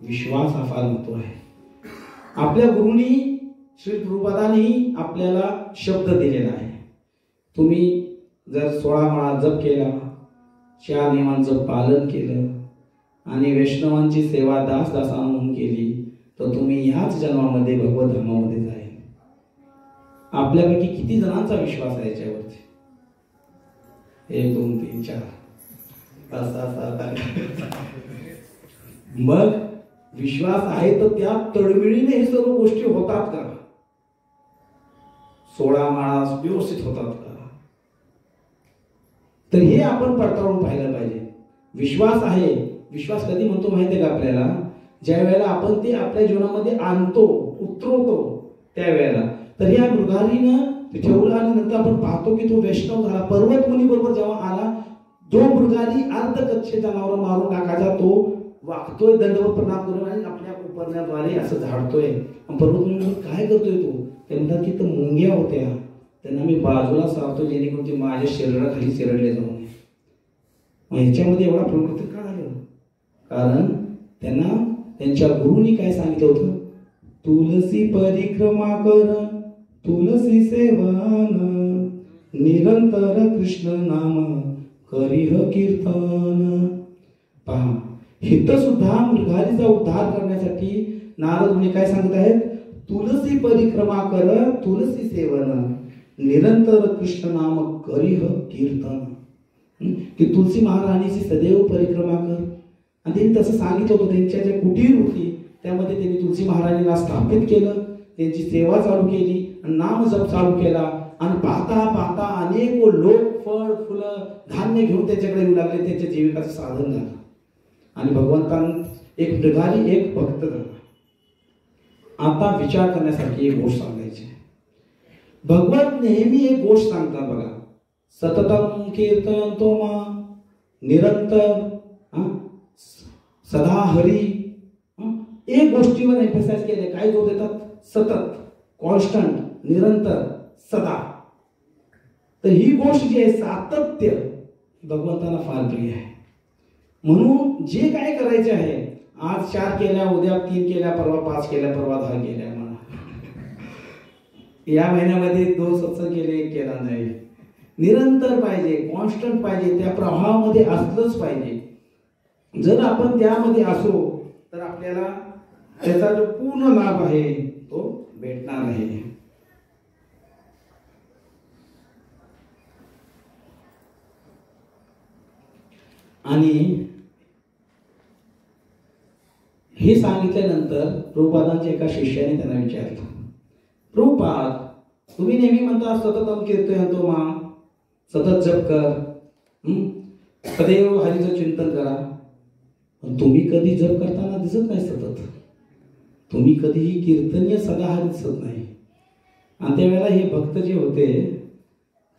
विश्वास हा फार महत्व आहे. आपल्या गुरुनी श्री प्रभुपादांनी आपल्याला शब्द दिलेला आहे. तुम्ही जर 16 माळा जप केला, 4 नियमांचं पालन केलं आणि वैष्णवांची सेवा दास म्हणून केली तर तुम्ही याच जन्मामध्ये भगवत धामामध्ये जाईल. आपल्यापैकी किती जणांचा विश्वास आहे याच्यावरती? 1 2 3 4 5 6 7 मग विश्वास आहे तर त्या तळमिळीने हे सर्व गोष्टी होतात का? 16 माळा व्यवस्थित होतात का? तर हे आपण पडताळून पाहिलं पाहिजे. विश्वास आहे. विश्वास कधी म्हणतो माहिती आहे का आपल्याला? ज्या वेळेला आपण ते आपल्या जीवनामध्ये आणतो, उतरवतो त्यावेळेला. तर या मृगारीनं ठेवलं आणि नंतर आपण पाहतो की तो वैष्णव झाला. पर्वत मुनी बरोबर जेव्हा आला, जो मृगारी अर्धकच्चे जनावर मारून टाकायचा तो वागतोय, दंडवत प्रणाम करून आणि आपल्या उपरण्याद्वारे असं झाडतोय. पर्वत मुनी काय करतोय तो? ते म्हणतात की तर मुंग्या होत्या, त्यांना मी बाजूला सारतो जेणेकरून ते माझ्या शरीराखाली चिरडले जाऊ नये. मग ह्याच्यामध्ये एवढा प्रवृत्ती का झालं? कारण त्यांना त्यांच्या गुरुनी काय सांगितलं होतं? तुलसी परिक्रमा कर, तुलसी सेवन, निरंतर कृष्ण नाम करीह कीर्तन. पहा, हित सुद्धा मृगारीचा उद्धार करण्यासाठी नारद मुनी काय सांगत आहेत? तुलसी परिक्रमा कर, तुलसी सेवन, निरंतर कृष्ण नाम करीह कीर्तन. की तुलसी महाराणीची सदैव परिक्रमा कर. आणि त्यांनी तसं सांगितलं होतं. त्यांच्या ज्या कुटीर होती त्यामध्ये त्यांनी तुलसी महाराणीला स्थापित केलं, त्यांची सेवा चालू केली, नाम जप चालू केला. आणि पाहता पाहता अनेक लोक फळ फुलं धान्य घेऊन त्याच्याकडे येऊ लागले. त्याच्या जीविकाचं साधन झालं. आणि भगवंतांना एक मृगारी एक भक्त झाला. आता विचार करण्यासारखी एक गोष्ट सांगायची. भगवंत नेहमी एक गोष्ट सांगतात बघा, सततम कीर्तयंतो मां, निरंतर सदा हरी. एक गोष्टीवर एम्फसाइज केले. काय जोर देतात? सतत, कॉन्स्टंट, निरंतर, सदा. तर ही गोष्ट जी आहे सातत्य भगवंताला फार प्रिय आहे. म्हणून जे काय करायचे आहे, आज 4 केल्या, उद्या 3 केल्या, परवा 5 केल्या, परवा 10 केल्या, म्हणा या महिन्यामध्ये 2 सत्संग केले, 1 केला नाही. निरंतर पाहिजे, कॉन्स्टंट पाहिजे, त्या प्रवाहामध्ये असलंच पाहिजे. जर आपण त्यामध्ये असो तर आपल्याला त्याचा जो पूर्ण लाभ आहे तो भेटणार आहे. आणि हे सांगितल्यानंतर प्रभुपादांच्या एका शिष्याने त्यांना विचारलं, प्रभुपाद, तुम्ही नेहमी म्हणता सतत कीर्तन मा, सतत जप कर, सदैव हरीचं चिंतन करा, पण तुम्ही कधी जप करताना दिसत नाही सतत. तुम्ही कधीही कीर्तनीय सदा हरी दिसत नाही. आणि त्यावेळेला हे भक्त जे होते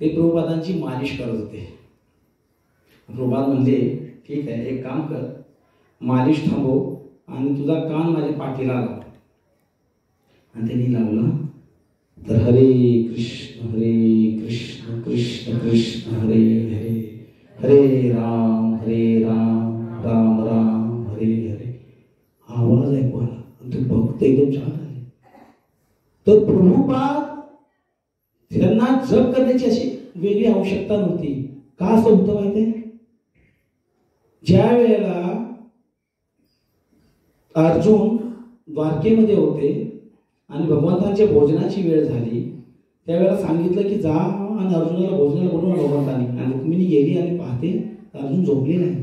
ते प्रभुपादांची मालिश करत होते. प्रभुपाद म्हणले, ठीक आहे, एक काम कर, मालिश थांबव आणि तुझा कान माझ्या पाठीला लाव. आणि त्यांनी लावला तर हरे कृष्ण कृष्ण कृष्ण हरे हरे, हरे राम राम राम हरे हरे. आवाज ऐकू आला. तो भक्त एकदम छान आहे. तर प्रभुपाद त्यांना जप करण्याची अशी वेगळी आवश्यकता नव्हती. का असं होतं माहिती आहे? ज्या वेळेला अर्जुन द्वारकेमध्ये होते आणि भगवंतांच्या भोजनाची वेळ झाली, त्यावेळेला सांगितलं की जा आणि अर्जुनाला भोजनाला बोलवून भगवंतांनी. आणि रुक्मिणी गेली आणि पाहते अर्जुन झोपले नाही,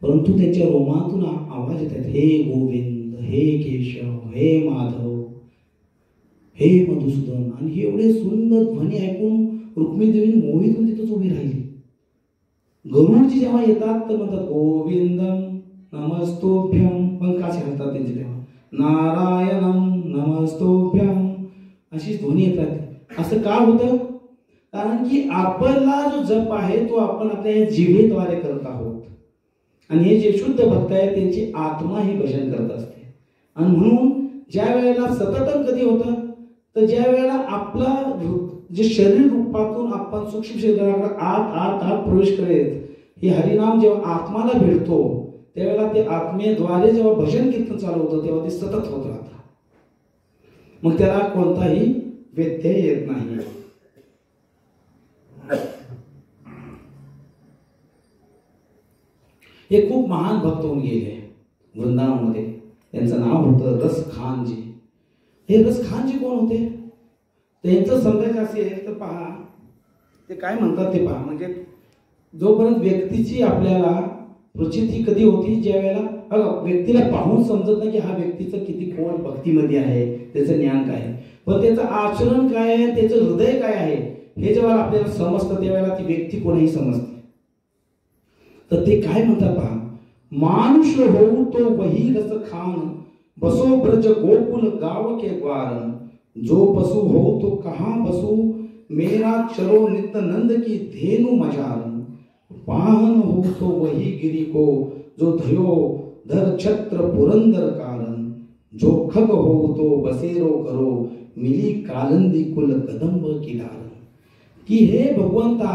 परंतु त्यांच्या रोमातून आवाज येतात, हे गोविंद, हे केशव, हे माधव, हे मधुसूदन. आणि हे एवढे सुंदर ध्वनी ऐकून रुक्मिणी देवी मोहित होऊन तिथंच उभी राहिली. गरुडजी जेव्हा येतात तर म्हणतात गोविंदम नमस्तोभ्यम, पंखाचे हलतात त्यांचे, तेव्हा नारायणम नमस्तोभ्यम अशी ध्वनी येतात. असं का होतं? कारण की आपला जो जप आहे तो आपण आपल्या जिभेद्वारे करत आहोत. आणि हे जे शुद्ध भक्त आहेत त्यांची आत्मा ही भजन करत असते. आणि म्हणून ज्या वेळेला सततम कधी होतं तर ज्या वेळेला आपला जे शरीर रूपातून आपण सूक्ष्म शरीराकडे आत आत आत प्रवेश करेल, हे हरिनाम जेव्हा आत्माला भेटतो त्यावेळेला ते आत्मेद्वारे जेव्हा भजन कीर्तन चालू होतं तेव्हा ते सतत होत राहतं. मग त्याला कोणताही व्यत्यय येत नाही. हे खूप महान भक्त होऊन गेले वृंदावनमध्ये. त्यांचं नाव होतं रसखानजी. हे रसखानजी कोण होते? त्यांचं समजायचं असेल तर पहा, ते काय म्हणतात ते पहा. म्हणजे जोपर्यंत व्यक्तीची आपल्याला प्रचिती कधी होती, ज्या वेळेला व्यक्तीला पाहून समजत नाही की हा व्यक्तीचं किती खोल भक्तीमध्ये आहे, त्याचं ज्ञान काय आहे, पण त्याचं आचरण काय आहे, त्याचं हृदय काय आहे, हे जेव्हा आपल्याला समजतं त्यावेळेला ती व्यक्ती कोणीही समजते. तर ते काय म्हणतात पहा, मानुष होऊ तो वही रस खान, बसो ब्रज गोकुल गाव के ग्वारन, जो पशु हो तो कहाँ बसो, मेरा चलो नित्य नंद की धेनु मजारन, वाहन हो तो वही गिरी को, जो धयो धर छत्र पुरंदर कारण, जो खग हो तो बसेरो करो, मिली कालंदी कुल कदंब किनार. की हे भगवंता,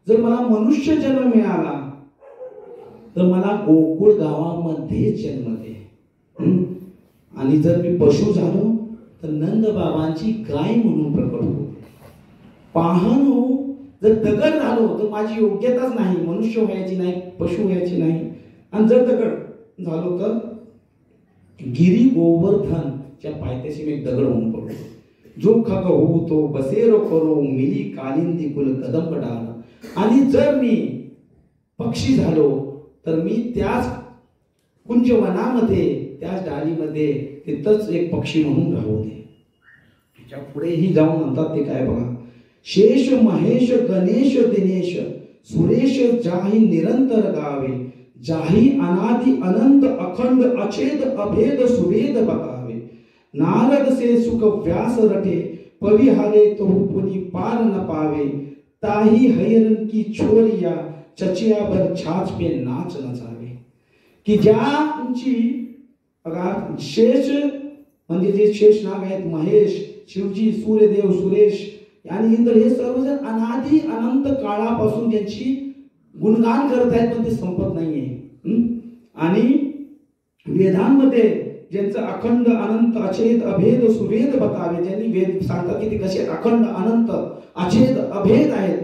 जर मला मनुष्य जन्म मिळाला तर मला गोकुळ गावामध्ये जन्म दे. आणि जर मी पशु झालो तर नंद बाबांची गाय म्हणून प्रकट हो. पाहन हो, जर दगड झालो तर माझी योग्यताच नाही, मनुष्य व्हायची नाही, पशु व्हायची नाही. आणि जर दगड झालो तर गिरी गोवर्धनच्या पायथ्याशी मी एक दगड होऊन पडलो. जो खग हो तो बसेरो करो, मिली कालिंदी कुल कदंब डाल. आणि जर मी पक्षी झालो तर मी त्याच कुंजवनामध्ये, त्याच डाळीमध्ये तिथंच एक पक्षी म्हणून राहू दे. त्याच्या पुढेही जाऊन म्हणतात ते काय बघा, शेष महेश गणेश दिनेश सुरेश जाही निरंतर गावे, जाही अनादि अनंत अखंड अछेद अभेद सुभेद बतावे, नारद से सुख व्यास रटे, पविहारे तो पुनि पार न पावे, ताही हैरन की छोरिया चचिया भर छाछ पे नाच नचावे. की ज्यांची बघा शेष म्हणजे जे शेष नाग आहेत, महेश, शिवजी, सूर्यदेव, सुरेश आणि इंद्र हे सर्वजण अनादी अनंत काळापासून त्यांची गुणगान करत आहेत, पण ते संपत नाहीये. आणि वेदांमध्ये ज्यांचं अखंड अनंत अछेद अभेद सुभेद बतावे, ज्यांनी वेद सांगतात की ते कसे अखंड अनंत अछेद अभेद आहेत,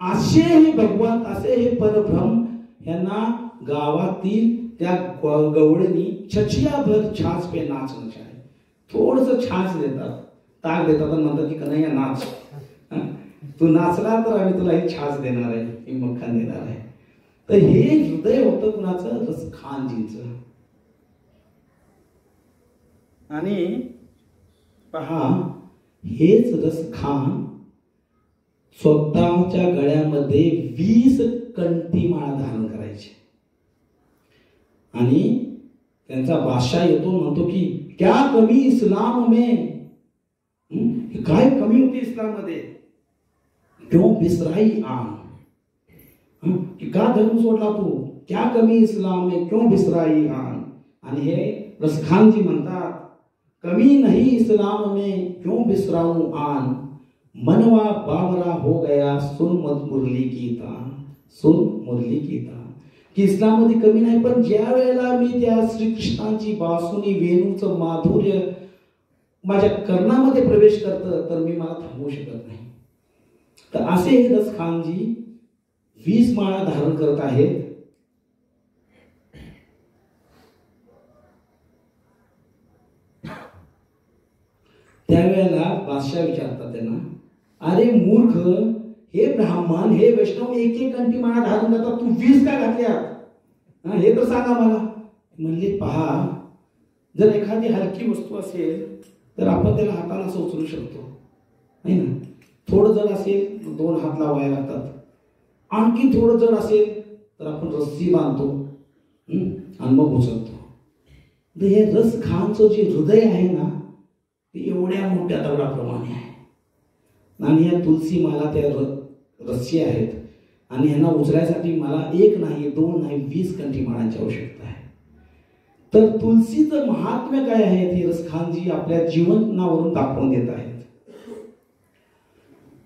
असे हे भगवान, असे हे परब्रह्म, यांना गावातील त्या गवळणी छछियाभर छाछ पे नाचणं आहे, थोडस छाछ देतात, ताक देतात आणि म्हणतात की कन्हैया नाच, तू नाचला तर आम्ही तुला हे छाछ देणार आहे, हे मक्खन देणार आहे. तर हे हृदय होतं कुणाचं? रसखानजींचं. आणि पहा, हेच रसखान स्वतःच्या गळ्यामध्ये 20 कंठी माळा धारण करायचे. आणि त्यांचा बादशाह येतो, म्हणतो की क्या कमी इस्लाम में, काय कमी होती इस्लाम मध्ये, क्यों बिसराई आन, की का धर्म सोडला तू, क्या कमी इस्लाम में क्यों बिसराई आन. आणि हे रसखानजी म्हणतात, कमी नहीं इस्लाम में क्यों बिसराऊं आन, मनवा बावरा हो गया सुन मत मुरली की तान, सुन मुरली की तान. की इस्लाम मध्ये कमी नाही, पण ज्या वेळेला मी त्या श्रीकृष्णांची बासुनी वेणूचं माधुर्य माझ्या कर्णामध्ये प्रवेश करतं, तर मी मला थांबवू शकत नाही. तर असे हे रसखानजी 20 माळा धारण करत आहेत. त्यावेळेला बादशाह विचारतात त्यांना, अरे मूर्ख, हे ब्राह्मण, हे वैष्णव 1 कंठी माळा धारण करतात, तू 20 का घातल्या, हे तर सांगा मला. म्हणले, पहा, जर एखादी हलकी वस्तू असेल तर आपण त्याला हाताने असं उचलू शकतो, नाही ना. थोडं जर असेल 2 हात लावायला लागतात. आणखी थोडं जर असेल तर आपण रस्सी बांधतो आणि मग उचलतो. तर हे रसखानचं जे हृदय आहे ना, ते एवढ्या मोठ्या दगडाप्रमाणे आहे. आणि या तुलसी माला त्या रस्सी आहेत, आणि यांना उचलायसाठी मला 1 नाही 2 नाही 20 कंठी माळांची आवश्यकता आहे. तर तुलसीचं महात्म्य काय आहे ते रसखानजी आपल्या जीवनावरून दाखवून देत आहेत.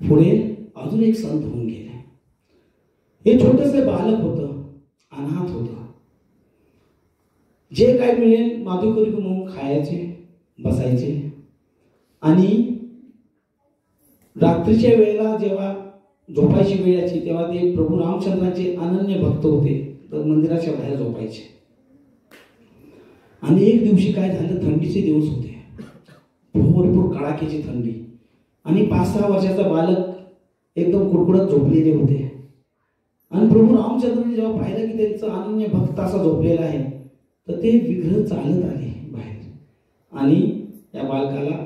पुढे अजून एक संत होऊन गेले. हे छोटंसं बालक होतं, अनाथ होतं. जे काय मिळेल माधुकरी म्हणून खायचे, बसायचे. आणि रात्रीच्या वेळेला जेव्हा झोपायची वेळ यायची, तेव्हा ते प्रभू रामचंद्राचे अनन्य भक्त होते, तर मंदिराच्या बाहेर झोपायचे. आणि एक दिवशी काय झालं, थंडीचे दिवस होते, भरपूर कडाक्याची थंडी, आणि 5-6 वर्षाचा बालक एकदम कुडकुडत झोपलेले होते. आणि प्रभू रामचंद्रांनी जेव्हा पाहिलं की त्यांचा अनन्य भक्त असा झोपलेला आहे, तर ते विग्रह चालत आले बाहेर आणि या बालकाला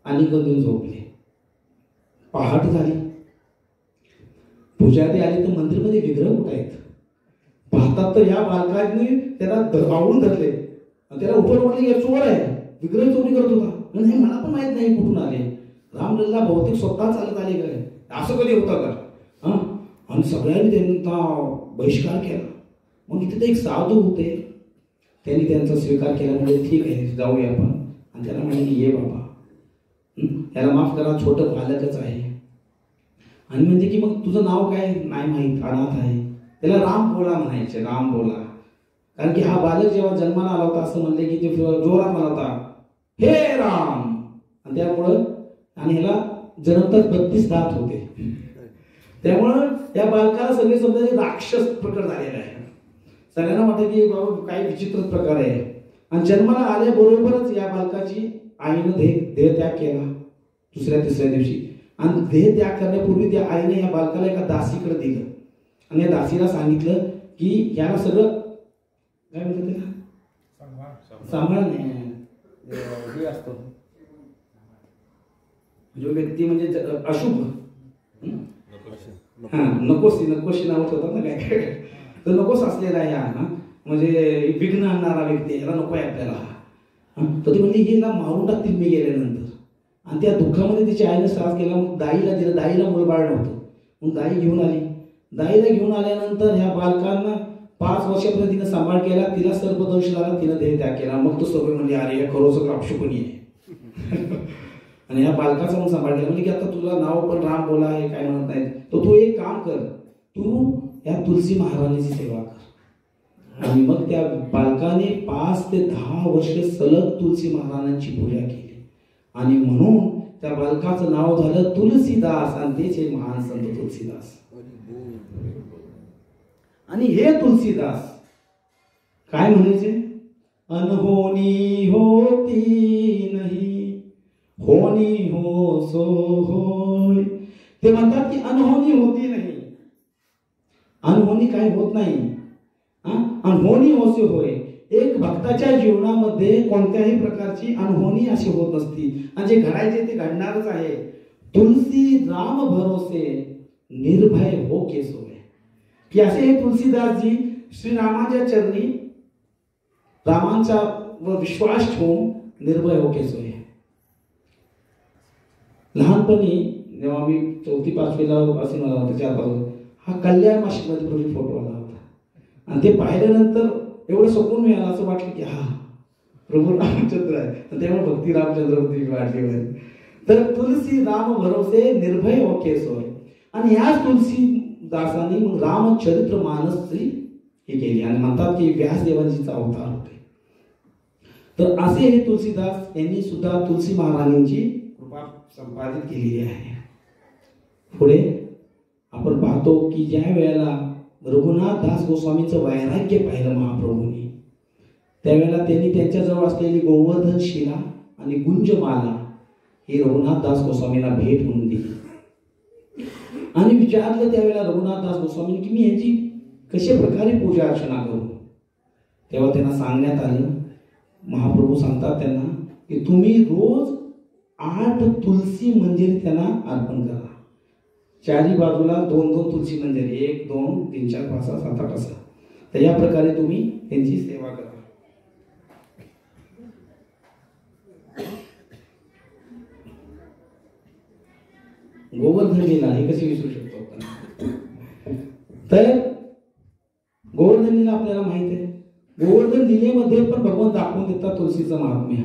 आलिंगन देऊन झोपले. पहाट झाली, पुजारी आले तर मंदिरमध्ये विग्रह कुठे आहेत. पाहतात तर या बालकाने त्याला आवळून धरले, त्याला उठवून म्हटले, या चोर आहे, विग्रह चोरी करत होता. नाही, मला पण माहित नाही कुठून आले, रामलल्ला बहुतेक स्वतः चालत आले काय, असं कधी होतं का. आणि सगळ्यांनी त्यांचा बहिष्कार केला. मग इथे एक साधू होते, त्यांनी त्यांचा स्वीकार केला. म्हणजे ठीक आहे, जाऊया आपण. आणि त्याला म्हणे की ये बाबा, याला माफ करा, छोटं बालकच आहे. आणि म्हणजे की मग तुझं नाव काय, नाही माहीत, अनाथ आहे. त्याला राम बोला म्हणायचे, राम बोला. कारण की हा बालक जेव्हा जन्माला आला होता असं म्हणले की ते जोरात म्हणत होता, हे राम. आणि त्यामुळं, आणि ह्याला जन्मताच 32 दात होते. त्यामुळं या बालकाला सगळे समजा राक्षस प्रकार झालेला आहे. सगळ्यांना वाटतं की बाबा काही विचित्र प्रकार आहे. आणि जन्माला आल्याबरोबरच या बालकाची आईनं देह त्याग केला 2ऱ्या-3ऱ्या दिवशी. आणि देह त्याग करण्यापूर्वी त्या आईने या बालकाला एका दासीकडे दिलं. आणि या दासीला सांगितलं की याला सगळं काय म्हणतात त्याला, सांभाळ नाही हे असतो जो व्यक्ती म्हणजे अशुभ, नकोशी नाव होतात ना काय, तर नकोस असलेला आहे हा, म्हणजे विघ्न आणणारा व्यक्ती, याला नको आहे आपल्याला. तर ती म्हणली हिला मारून टाकतील मी गेल्यानंतर. आणि त्या दुःखामध्ये तिच्या आईने श्वास केला. मग दाईला दिलं, दाईला मुलबाळ नव्हतं. मग दाई घेऊन आली. दाईला घेऊन आल्यानंतर ह्या बालकांना 5 वर्षापर्यंत तिनं सांभाळ केला. तिला सर्पदंश झाला, तिनं देह त्याग केला. मग तो सर्व म्हणजे अरे या खरोच अपशकुनी आहे. आणि ह्या बालकाचा मग सांभाळ केला, म्हणजे की आता तुला नाव पण राम बोला हे काय म्हणत नाही, तर तू एक काम कर, तू या तुलसी महाराणीची सेवा कर. आणि मग त्या बालकाने 5 ते 10 वर्ष सलग तुलसी महाराणांची पूजा केली आणि म्हणून त्या बालकाचं नाव झालं तुलसीदास आणि तेच एक महान संत तुलसीदास. आणि हे तुलसीदास काय म्हणायचे, अनहोनी होती नाही, होनी हो सो होय. ते म्हणतात की अनहोनी होती नाही, अनहोनी काय होत नाही, अनहोनी होसे होय. एक भक्ताच्या जीवनामध्ये कोणत्याही प्रकारची अनहोनी अशी होत नसती आणि जे घडायचे ते घडणारच आहे. तुलसी राम भरोसे निर्भय हो के सोय, की असे हे तुलसीदासजी श्रीरामाच्या चरणी रामांचा व विश्वास ठेवून निर्भय हो के सोय. लहानपणी जेव्हा मी 4-5वीला असे मला होतं 4-5 हा कल्याण मासिकमध्ये पूर्वी फोटो आला होता आणि ते पाहिल्यानंतर एवढं सकून मिळालं, असं वाटलं की हा प्रभू रामचंद्र आहे. त्यामुळे भक्ती रामचंद्र वाढली. तर तुलसी राम भरोसे निर्भय हो के सोय. आणि याच तुलसीदासांनी मग रामचरित्र मानसची हे केली आणि म्हणतात की व्यासदेवांचा अवतार होते. तर असे हे तुलसीदास यांनी सुद्धा तुलसी महाराणींची कृपा संपादित केलेली आहे. पुढे आपण पाहतो की ज्या वेळेला रघुनाथ दास गोस्वामींचं वैराग्य पाहिलं महाप्रभूंनी, त्यावेळेला त्यांनी त्यांच्याजवळ असलेली गोवर्धन शिला आणि गुंजमाला ही रघुनाथ दास गोस्वामींना भेट म्हणून दिली आणि विचारलं त्यावेळेला रघुनाथ दास गोस्वामी की मी यांची कशा प्रकारे पूजा अर्चना करू. तेव्हा त्यांना सांगण्यात आलं, महाप्रभू सांगतात त्यांना की तुम्ही रोज 8 तुलसी मंजिरी त्यांना अर्पण करा. चारी बाजूला 2-2 तुलसी मंजिरी, 1, 2, 3, 4, 5, 6, 7, 8 असं. तर या प्रकारे तुम्ही त्यांची सेवा करा. गोवर्धन लीला हे कशी विसरू शकतो आपण. तर गोवर्धन लीला आपल्याला माहित आहे. गोवर्धन लीलेमध्ये पण भगवान दाखवून देतात तुलसीचं महात्म्य.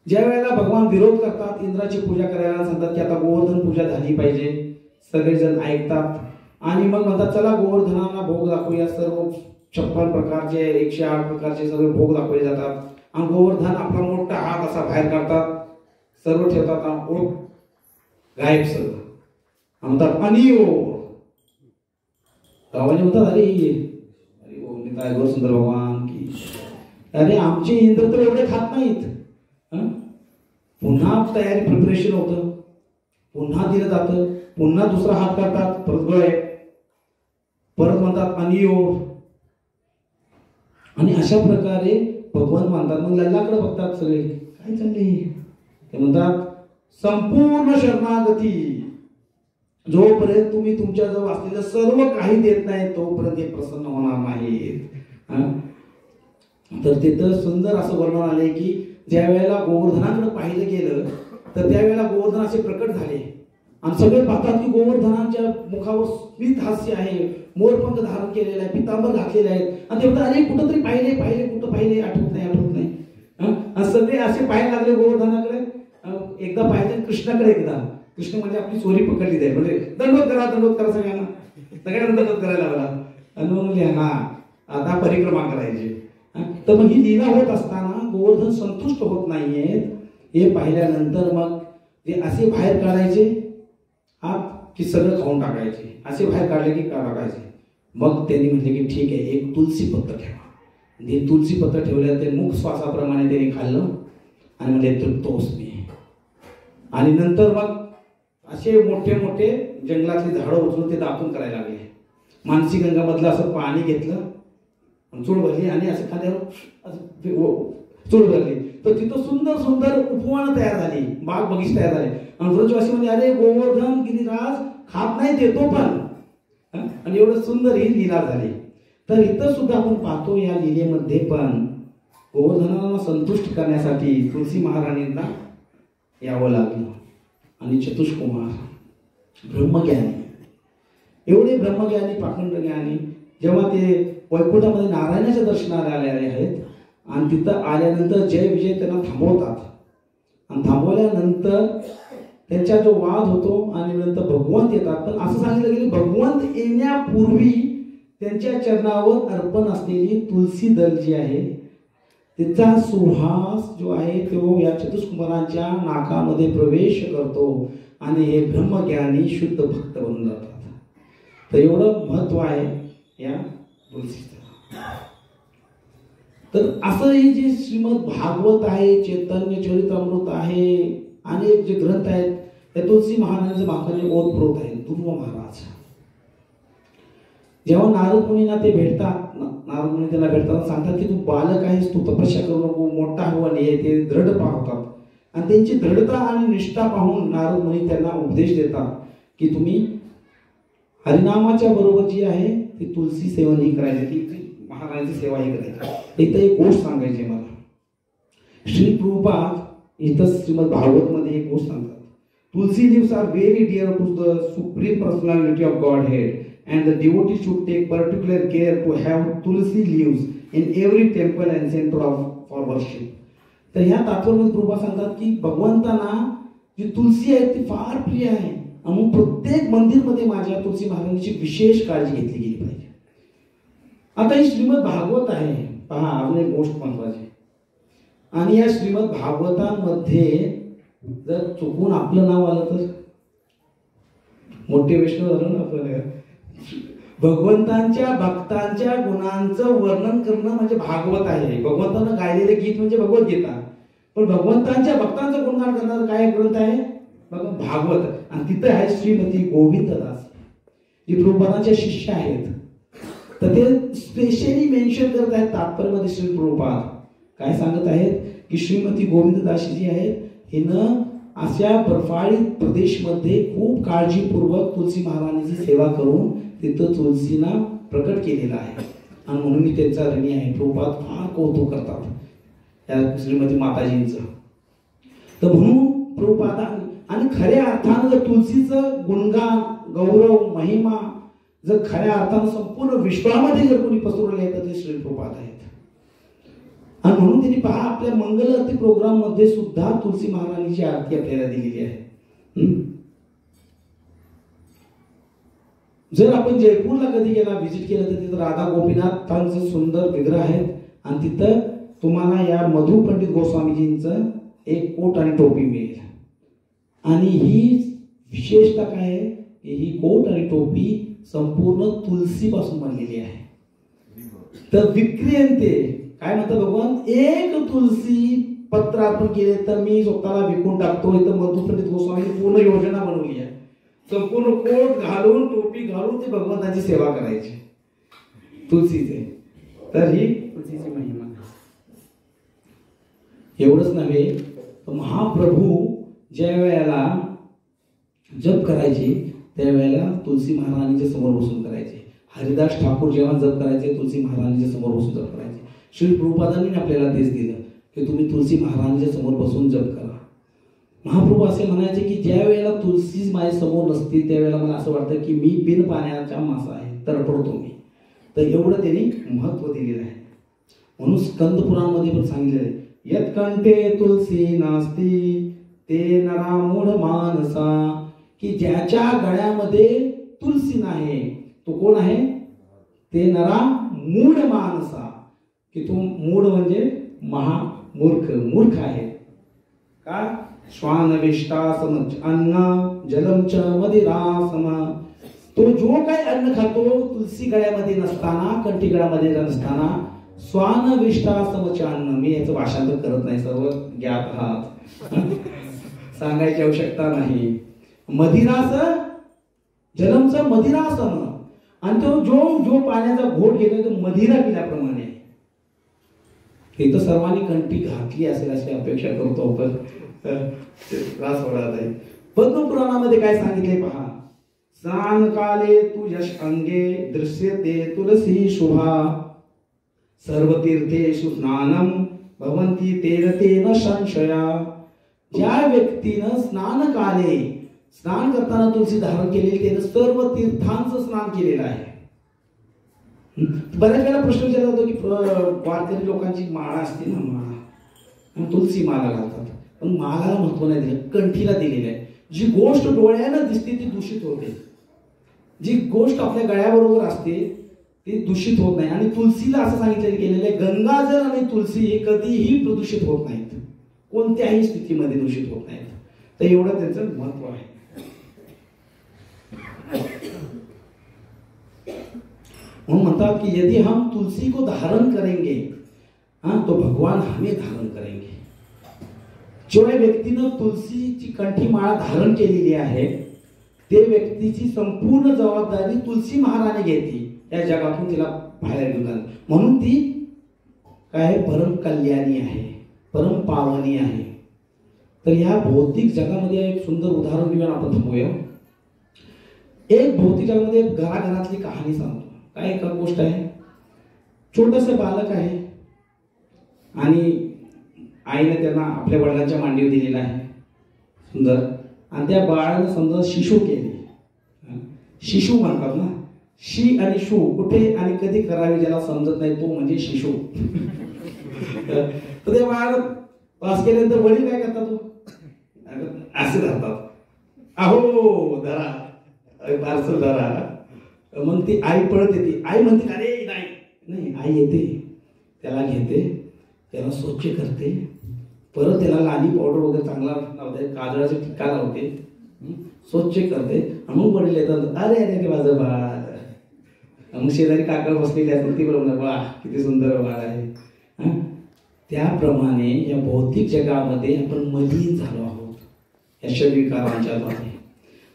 ज्या वेळेला भगवान विरोध करतात, इंद्राची पूजा करायला सांगतात की आता गोवर्धन पूजा झाली पाहिजे, सगळेजण ऐकतात आणि मग म्हणतात चला गोवर्धनाला भोग दाखवूया. सर्व 56 प्रकारचे 108 प्रकारचे सगळे भोग दाखवले जातात आणि गोवर्धन आपला मोठा हात असा बाहेर काढतात, सर्व ठेवतात, ओढ गायब सगळं. म्हणतात अनियो, गावाने म्हणतात अरे अरे ओ मी काय सुंदर भगवान की अरे आमचे इंद्र तर एवढे खात नाहीत. पुन्हा तयारी प्रिपरेशन होतं, पुन्हा दिलं जातं, पुन्हा दुसरा हात करतात, परत गळे, परत म्हणतात अनियो. आणि अशा प्रकारे भगवान मानतात. मग लल्लाकडे बघतात सगळे, काय चालले. ते म्हणतात संपूर्ण शरणागती, जोपर्यंत तुम्ही तुमच्याजवळ असलेलं सर्व काही देत नाही तोपर्यंत ते प्रसन्न होणार नाहीत. तर तिथं सुंदर असं वर्णन आले की ज्या वेळेला गोवर्धनाकडे पाहिलं गेलं तर त्यावेळेला गोवर्धन असे प्रकट झाले आणि सगळे पाहतात की गोवर्धनाच्या मुखावर स्मित हास्य आहे, मोरपंख धारण केलेला आहे, पितांबर घातलेले आहेत आणि ते म्हणतात अरे कुठं तरी पाहिले कुठं पाहिले, आठवत नाही. सगळे असे पाहायला लागले गोवर्धनाकडे. एकदा पाहिजे कृष्णाकडे, एकदा कृष्ण म्हणजे आपली चोरी पकडली जाईल, म्हणजे दंडवत करा सगळ्यांना दंडवत करायला लागला आणि मग म्हणले हा आता परिक्रमा करायची. तर मग ही लीला होत असताना गोवर्धन संतुष्ट होत नाहीयेत हे पाहिल्यानंतर मग ते असे बाहेर काढायचे हात की सगळं खाऊन टाकायचे, असे बाहेर काढले की टाकायचे. मग त्यांनी म्हटले की ठीक आहे, एक तुलसी पत्र ठेवा. ते तुलसी पत्र ठेवलं, ते मुख श्वासाप्रमाणे त्यांनी खाल्लं आणि म्हणजे तृप्तोस मी. आणि नंतर मग असे मोठे मोठे जंगलातली झाडं उचलून ते दातून करायला लागले. मानसी गंगामधलं असं पाणी घेतलं, चूळ भरली आणि असं खाद्यावर चूळ भरली, तर तिथं सुंदर सुंदर उपवन तयार झाली, बाग बगीच तयार झाले. आणि व्रजवासी म्हणजे अरे गोवर्धन गिरिराज खात नाही देतो पण, आणि एवढं सुंदर ही लीला झाली. तर इथं सुद्धा आपण पाहतो या लीलेमध्ये पण गोवर्धनाला संतुष्ट करण्यासाठी तुलसी महाराणींना यावं लागलं. आणि चतुष्कुमार ब्रह्मज्ञानी, एवढे ब्रह्मज्ञानी पाखंड ज्ञानी, जेव्हा ते वैकुंठामध्ये नारायणाच्या दर्शनाला आलेले आहेत आणि तिथं आल्यानंतर जय विजय त्यांना थांबवतात आणि थांबवल्यानंतर त्यांचा जो वाद होतो आणि नंतर भगवंत येतात. पण असं सांगितलं गेलं भगवंत येण्यापूर्वी त्यांच्या चरणावर अर्पण असलेली तुलसी दल जी आहे तिचा सुहास जो आहे तो या चतुष्कुमारांच्या नाकामध्ये प्रवेश करतो आणि हे ब्रह्मज्ञानी शुद्ध भक्त बनून जातात. तर एवढं महत्व आहे या तुलसीचं. तर असं हे जे श्रीमद भागवत आहे, चैतन्य चरितामृत आहे, अनेक जे ग्रंथ आहेत त्या तुलसी महाराजांच्या मागखाली ओतप्रोत आहे. ध्रुव महाराज जेव्हा नारद मुनींना ते भेटतात, नारद मुनी त्यांना भेटताना सांगतात की तू बालक आहेस, तू तपस्या करू नको, मोठा हो आणि ते दृढ पाहतात. आणि त्यांची दृढता आणि निष्ठा पाहून नारद मुनी त्यांना उपदेश देतात की तुम्ही हरिनामाच्या बरोबर जी आहे ती तुलसी सेवन ही करायची, ती महाराजांची सेवा ही करायची. इथं एक गोष्ट सांगायची मला. श्री प्रभुपाद इथं श्रीमद भागवत मध्ये एक गोष्ट सांगतात. Tulsi leaves are very dear to the supreme personality of Godhead and the devotee should take particular care to have tulsi leaves in every temple and center for worship. तर ह्या तात्पर्यामध्ये प्रभुपाद सांगतात की भगवंतांना जी तुलसी आहे ती फार प्रिय आहे आणि प्रत्येक मंदिरमध्ये माझ्या तुलसी महाराजांची विशेष काळजी घेतली गेली पाहिजे. आता ही श्रीमद भागवत आहे पहा, अजून एक गोष्ट महत्वाची. आणि या श्रीमद भागवतांमध्ये जर चुकून आपलं नाव आलं तर मोठे वैष्णव झालं ना आपल्याला. भगवंतांच्या भक्तांच्या गुणांचं वर्णन करणं म्हणजे भागवत आहे. भगवंतानं गायलेले गीत म्हणजे भगवद्गीता. पण भगवंतांच्या भक्तांचं गुणगान करणारा काय ग्रंथ आहे भागवत. आणि तिथं आहे श्रीमती गोविंददास जी प्रभुपादांच्या शिष्य आहेत. तर ते स्पेशली मेन्शन करत आहेत तात्पर्यामध्ये. श्री प्रभुपाद काय सांगत आहेत की श्रीमती गोविंददास जी आहेत हिनं अशा बर्फाळी प्रदेशमध्ये खूप काळजीपूर्वक तुलसी महाराजांची सेवा करून तिथं तुलसीना प्रकट केलेला आहे. आणि म्हणून मी त्यांचा ऋणी आहे. प्रभुपाद फार कौतुक करतात या श्रीमती माताजींचं. तर म्हणून प्रभुपाद आणि खऱ्या अर्थानं जर तुलसीचं गुणगान गौरव महिमा जर खऱ्या अर्थानं संपूर्ण विश्वामध्ये जर कोणी पसरवले आहे तर ते श्री प्रभुपाद आहेत. आणि म्हणून त्यांनी पहा आपल्या मंगल आरती प्रोग्राम मध्ये सुद्धा तुलसी महाराणीची आरती आपल्याला दिलेली आहे. जर आपण जयपूरला कधी गेला व्हिजिट केलं तर तिथं राधा गोपीनाथांचं सुंदर विग्रह आहेत. आणि तिथं तुम्हाला या मधु पंडित गोस्वामीजींचं एक कोट आणि टोपी मिळेल. आणि ही विशेषता काय आहे की ही कोट आणि टोपी संपूर्ण तुलसी पासून बनलेली आहे. तर विक्रियंते काय म्हणतात भगवान, एक तुलसी पत्र अर्पण केले तर मी स्वतःला विकून टाकतो. इथं मधु पंडित गोस्वामींनी पूर्ण योजना बनवली आहे. संपूर्ण कोट घालून टोपी घालून ते भगवंताची सेवा करायची तुलसीचे. तर ही तुलसीची महिमा. एवढंच नव्हे तर महाप्रभू ज्या वेळेला जप करायचे त्यावेळेला तुलसी महाराणीच्या समोर बसून करायचे. हरिदास ठाकूर जेव्हा जप करायचे तुलसी महाराणीच्या समोर बसून जप करायचे. श्री प्रभुपादांनी आपल्याला तेच दिलं की तुम्ही तुलसी महाराणीच्या समोर बसून जप करा. महाप्रभू असे म्हणायचे की ज्या वेळेला तुलसी माझ्या समोर नसते त्यावेळेला मला असं वाटतं की मी बिन पाण्याचा मासा आहे, तरपडतो मी. तर एवढं त्यांनी महत्व दिलेलं आहे. म्हणून स्कंद पुराणमध्ये पण सांगितलेलं आहे यत्कंठे तुलसी नास्ती ते नरा मूढ मानसा, की ज्याच्या गळ्यामध्ये तुलसी नाही तो कोण आहे, ते नरा मूढ मानसा, की तो मूढ म्हणजे महामूर्ख, मूर्ख आहे. का श्वानविष्टासम अन्न जलम च मदिरासम, तो जो काही अन्न खातो तुलसी गळ्यामध्ये नसताना कंठी गळ्यामध्ये नसताना स्वानविष्टासमच अन्न. मी याचं भाषांतर करत नाही, सर्व ज्ञात आहात, सांगायची आवश्यकता नाही. मदिरास जलमचं मदिरासम, आणि तो जो पाण्याचा घोट घेतो तो मदिरा पिल्याप्रमाणे. हे तर सर्वांनी कंठी घातली असेल अशी अपेक्षा करतो आपण. त्रास होणार नाही. पद्मपुराणामध्ये काय सांगितले पहा, स्नान काले तू यश अंगे दृश्यते तुलसी शुभा, सर्व तीर्थेषु स्नानम भवन्ति तेन तेन संशया. ज्या व्यक्तीनं स्नान काले स्नान करताना तुलसी धारण केलेली त्यानं सर्व तीर्थांचं स्नान केलेलं आहे. बऱ्याच वेळेला प्रश्न विचारला जातो की वारकरी लोकांची माळा असते ना, माळा तुलसी माला घालतात. पण मागाला महत्व नाही दिलं, कंठीला दिलेलं आहे. जी गोष्ट डोळ्यानं दिसते ती दूषित होते, जी गोष्ट आपल्या गळ्याबरोबर असते ती दूषित होत नाही. आणि तुलसीला असं सांगितलं गेलेलं आहे, गंगाजल आणि तुलसी हे कधीही प्रदूषित होत नाहीत, कोणत्याही स्थितीमध्ये दूषित होत नाहीत. तर एवढं त्यांचं महत्व आहे. म्हणून म्हणतात की यदि हम तुलसी को धारण करेंगे तो भगवान हमें धारण करेंगे. ज्या व्यक्तीनं तुलसीची कंठी माळा धारण केलेली आहे ते व्यक्तीची संपूर्ण जबाबदारी तुलसी महाराणी घेते या जगातून तिला बाहेर घेऊन. म्हणून ती काय परम कल्याणी आहे, परम पावनी आहे. तर ह्या भौतिक जगामध्ये एक सुंदर उदाहरण घेऊन आपण थांबूया. एक भौतिक जगामध्ये घराघरातली कहाणी सांगतो. काय एक गोष्ट आहे, छोटस बालक आहे आणि आईने त्यांना आपल्या वडिलांच्या मांडीवर दिलेला आहे सुंदर. आणि त्या बाळानं समजा शिशू केले, शिशू म्हणतात ना, शी आणि शू कुठे आणि कधी करावे ज्याला समजत नाही तो म्हणजे शिशू. तर ते बाळ पास केल्यानंतर वडील काय करतात, असे धरतात, अहो धरा पार्सल धरा. मग ती आई पळत येते, आई म्हणते अरे नाही नाही, आई येते त्याला घेते, त्याला स्वच्छ करते, परत त्याला लाली पावडर वगैरे चांगला लावते, काजळाचा टिक्का लावते, स्वच्छ करते. मग वडील येतात, अरे अरे ते माझं बाळ. मग शेजारी काका बसलेली असतात ती बरोबर, वा किती सुंदर बाळ आहे. त्याप्रमाणे या भौतिक जगामध्ये आपण मलिन झालो आहोत या शरीरविकारांच्या द्वारे.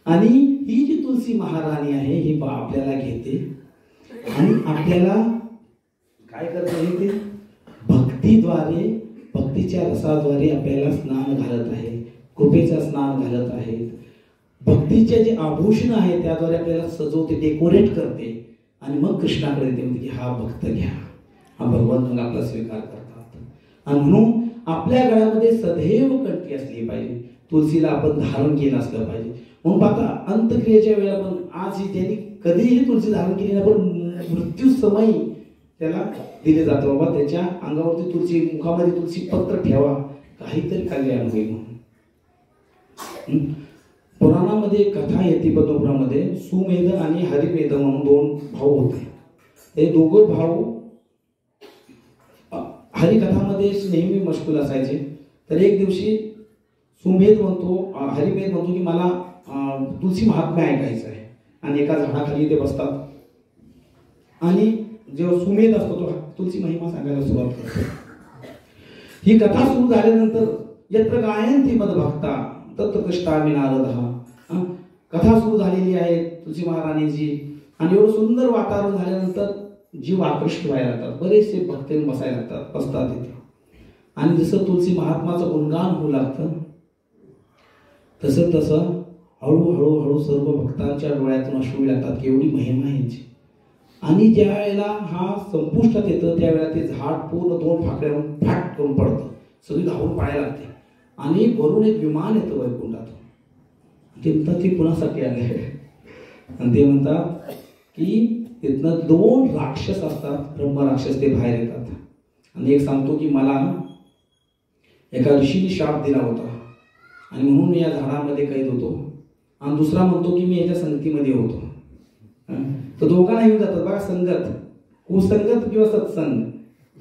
आणि ही जी तुलसी महाराणी आहे ही आपल्याला घेते आणि आपल्याला काय करते, ते भक्तीद्वारे, भक्तीच्या रसाद्वारे आपल्याला स्नान घालत आहे, कृपेचं स्नान घालत आहेत. भक्तीचे जे आभूषण आहे त्याद्वारे आपल्याला सजवते, डेकोरेट करते आणि मग कृष्णाकडे देते, म्हणते की हा भक्त घ्या, हा भगवंत मग आपला स्वीकार करतात. आणि म्हणून आपल्या गळ्यामध्ये सदैव कंठी असली पाहिजे, तुलसीला आपण धारण केलं असलं पाहिजे. म्हणून पाहता अंत्यक्रियेच्या वेळेला पण आज ही त्यांनी कधीही तुलसी धारण केली नाही, पण मृत्यू समयी त्याला दिले जातं, बाबा त्याच्या अंगावरती तुलसी, मुखामध्ये तुलसी पत्र ठेवा, काहीतरी कल्याण होईल म्हणून. पुराणामध्ये कथा येते, पद्मपुरामध्ये सुमेध आणि हरिमेध म्हणून दोन भाऊ होते. ते दोघं भाऊ हरिकथामध्ये नेहमी मशगूल असायचे. तर एक दिवशी सुमेध म्हणतो, हरिमेध म्हणतो की मला तुलसी महात्म्य ऐकायचं आहे. आणि एका झाडाखाली ते बसतात आणि जेव्हा सुमेध असतो तो तुलसी महिमा सांगायला सुरुवात करतो. ही कथा सुरू झाल्यानंतर यत्र गायन्ति मद्भक्ता तत्र कृष्णामि नारदः. कथा सुरू झालेली आहे तुलसी महाराणीची आणि एवढं सुंदर वातावरण झाल्यानंतर जीव आकृष्ट व्हायला लागतात, बरेचसे भक्त बसायला लागतात, बसतात तिथे. आणि जसं तुलसी महात्माचं गुणगान होऊ लागतं तसं तसं हळूहळू हळू सर्व भक्तांच्या डोळ्यातून अश्रू लागतात की एवढी महिमा यांची. आणि ज्या वेळेला हा संपुष्टात येतं त्यावेळेला ते झाड पूर्ण दोन फाकड्यावरून फाट करून पडतं, सगळी धावून पाहायला लागते. आणि वरून एक विमान येतं वैकुंठातून, ते म्हणतात की कुणासाठी आले. आणि ते म्हणतात की तिथनं दोन राक्षस असतात, ब्रह्मराक्षस, ते बाहेर येतात. आणि एक सांगतो की मला एका ऋषीने शाप दिला होता आणि म्हणून मी या झाडामध्ये कैद होतो. आणि दुसरा म्हणतो की मी याच्या संगतीमध्ये होतो. तर दोघांना येऊन जातात बघा, संगत, कुसंगत किंवा सत्संग.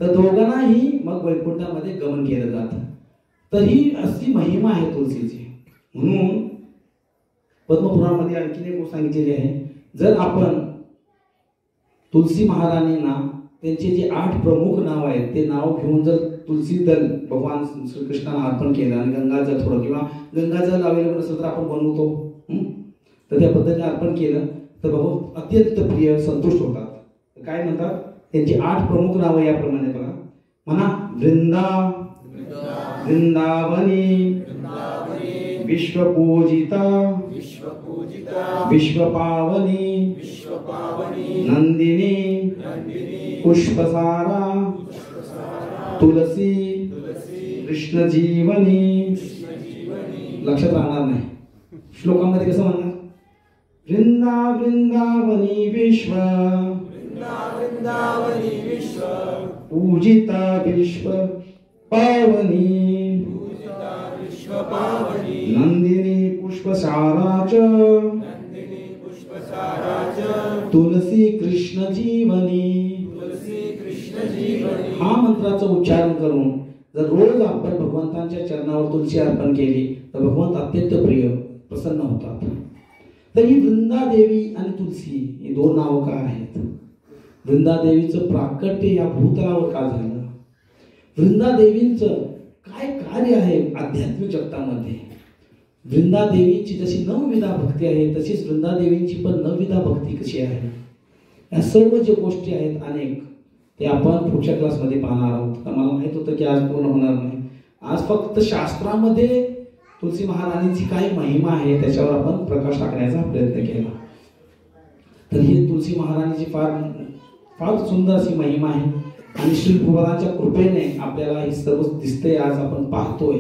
तर दोघांनाही मग वैकुंठामध्ये गमन केलं जातं. तर ही अशी महिमा आहे तुलसीची. म्हणून पद्मपुराणामध्ये आणखीन एक गोष्ट सांगितलेली आहे, जर आपण तुलसी महाराणींना त्यांचे जे 8 प्रमुख नाव आहेत ते नाव घेऊन जर तुलसी दल भगवान श्रीकृष्णांना अर्पण केलं आणि गंगाजल थोडं किंवा गंगाजल अवेलेबल असेल तर आपण बनवतो, तर त्या पद्धतीने अर्पण केलं तर भगवान अत्यंत प्रिय, संतुष्ट होतात. काय म्हणतात त्यांची 8 प्रमुख नावं याप्रमाणे बघा, म्हणा वृंदावनी विश्वपूजिता विश्वपावनी नंदिनी पुष्पसारा तुलसी कृष्ण जीवनी. लक्षात राहणार नाही, श्लोकामध्ये कसं म्हणणार, वृंदावनी विश्व पूजिता विश्व पावनी नंदिनी पुष्पसाराच तुलसी कृष्ण जीवनी. हा मंत्राचा उच्चारण करून जर रोज आपण भगवंतांच्या चरणावर तुलसी अर्पण केली तर भगवंत अत्यंत प्रसन्न होतात. तर ही वृंदादेवी आणि तुलसी ही दोन नावं का आहेत? वृंदादेवीचं प्राकट्य या भूतलावर का झालं? वृंदादेवींचं काय कार्य आहे आध्यात्मिक जगतामध्ये? वृंदादेवींची जशी नवविधा भक्ती आहे तशीच वृंदादेवींची पण नवविधा भक्ती कशी आहे? या सर्व जे गोष्टी आहेत अनेक ते आपण पुढच्या क्लासमध्ये पाहणार आहोत. तर मला माहित होतं की आज पूर्ण होणार नाही. आज फक्त शास्त्रामध्ये तुलसी महाराणींची काय महिमा आहे त्याच्यावर आपण प्रकाश टाकण्याचा प्रयत्न केला. तर ही तुलसी महाराणीची फार सुंदर अशी महिमा आहे आणि श्री प्रभुपादांच्या कृपेने आपल्याला हे सर्व दिसतंय, आज आपण पाहतोय.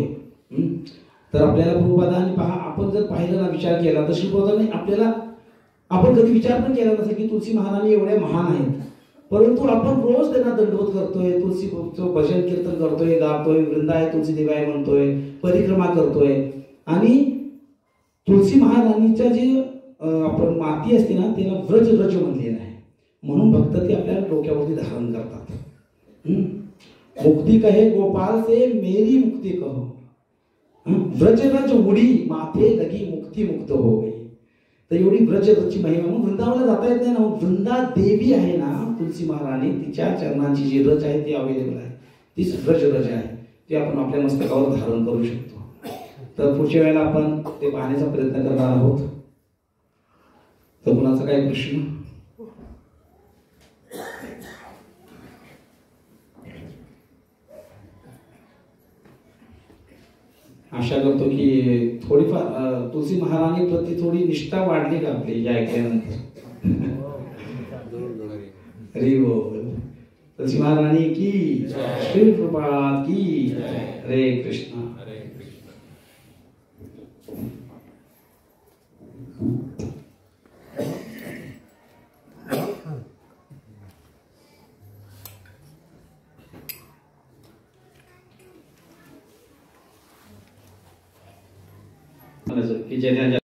तर आपल्याला प्रभुपादांनी आपण जर पाहिलं ना, विचार केला तर श्री प्रभुपादांनी आपल्याला, आपण कधी विचार पण केला नसेल की तुलसी महाराणी एवढ्या महान आहेत, परंतु आपण रोज त्यांना दंडवत करतोय, तुलसीचं भजन कीर्तन करतोय, गातोय, वृंदाय तुलसी देवाय म्हणतोय, परिक्रमा करतोय. आणि तुलसी महाराणीच्या जी आपण माती असते ना त्याला व्रज व्रज म्हणलेलं आहे, म्हणून भक्त ते आपल्या डोक्यावरती धारण करतात. मुक्ती कहे गोपाल से मेरी मुक्ती कहो, व्रज व्रज उडी माथे लगी मुक्ती मुक्त हो गई. तर एवढी व्रज व्रजची महिमा. मग वृंदावनला जाता येत नाही ना, वृंदा देवी आहे ना तुलसी महाराणी, तिच्या चरणांची जी रज आहे ती अवेलेबल आहे, तीच व्रज रज आहे, ती आपण आपल्या मस्तकावर धारण करू शकतो. तर पुढच्या वेळेला आपण ते पाहण्याचा प्रयत्न करणार आहोत. तर कुणाचा काही प्रश्न? आशा करतो की थोडीफार तुलसी महाराणी प्रती थोडी निष्ठा वाढली का आपली या ऐकल्यानंतर? हरी बोल. तुलसी महाराणी की, श्री प्रभुपाद की. हरे कृष्णा. की ज्या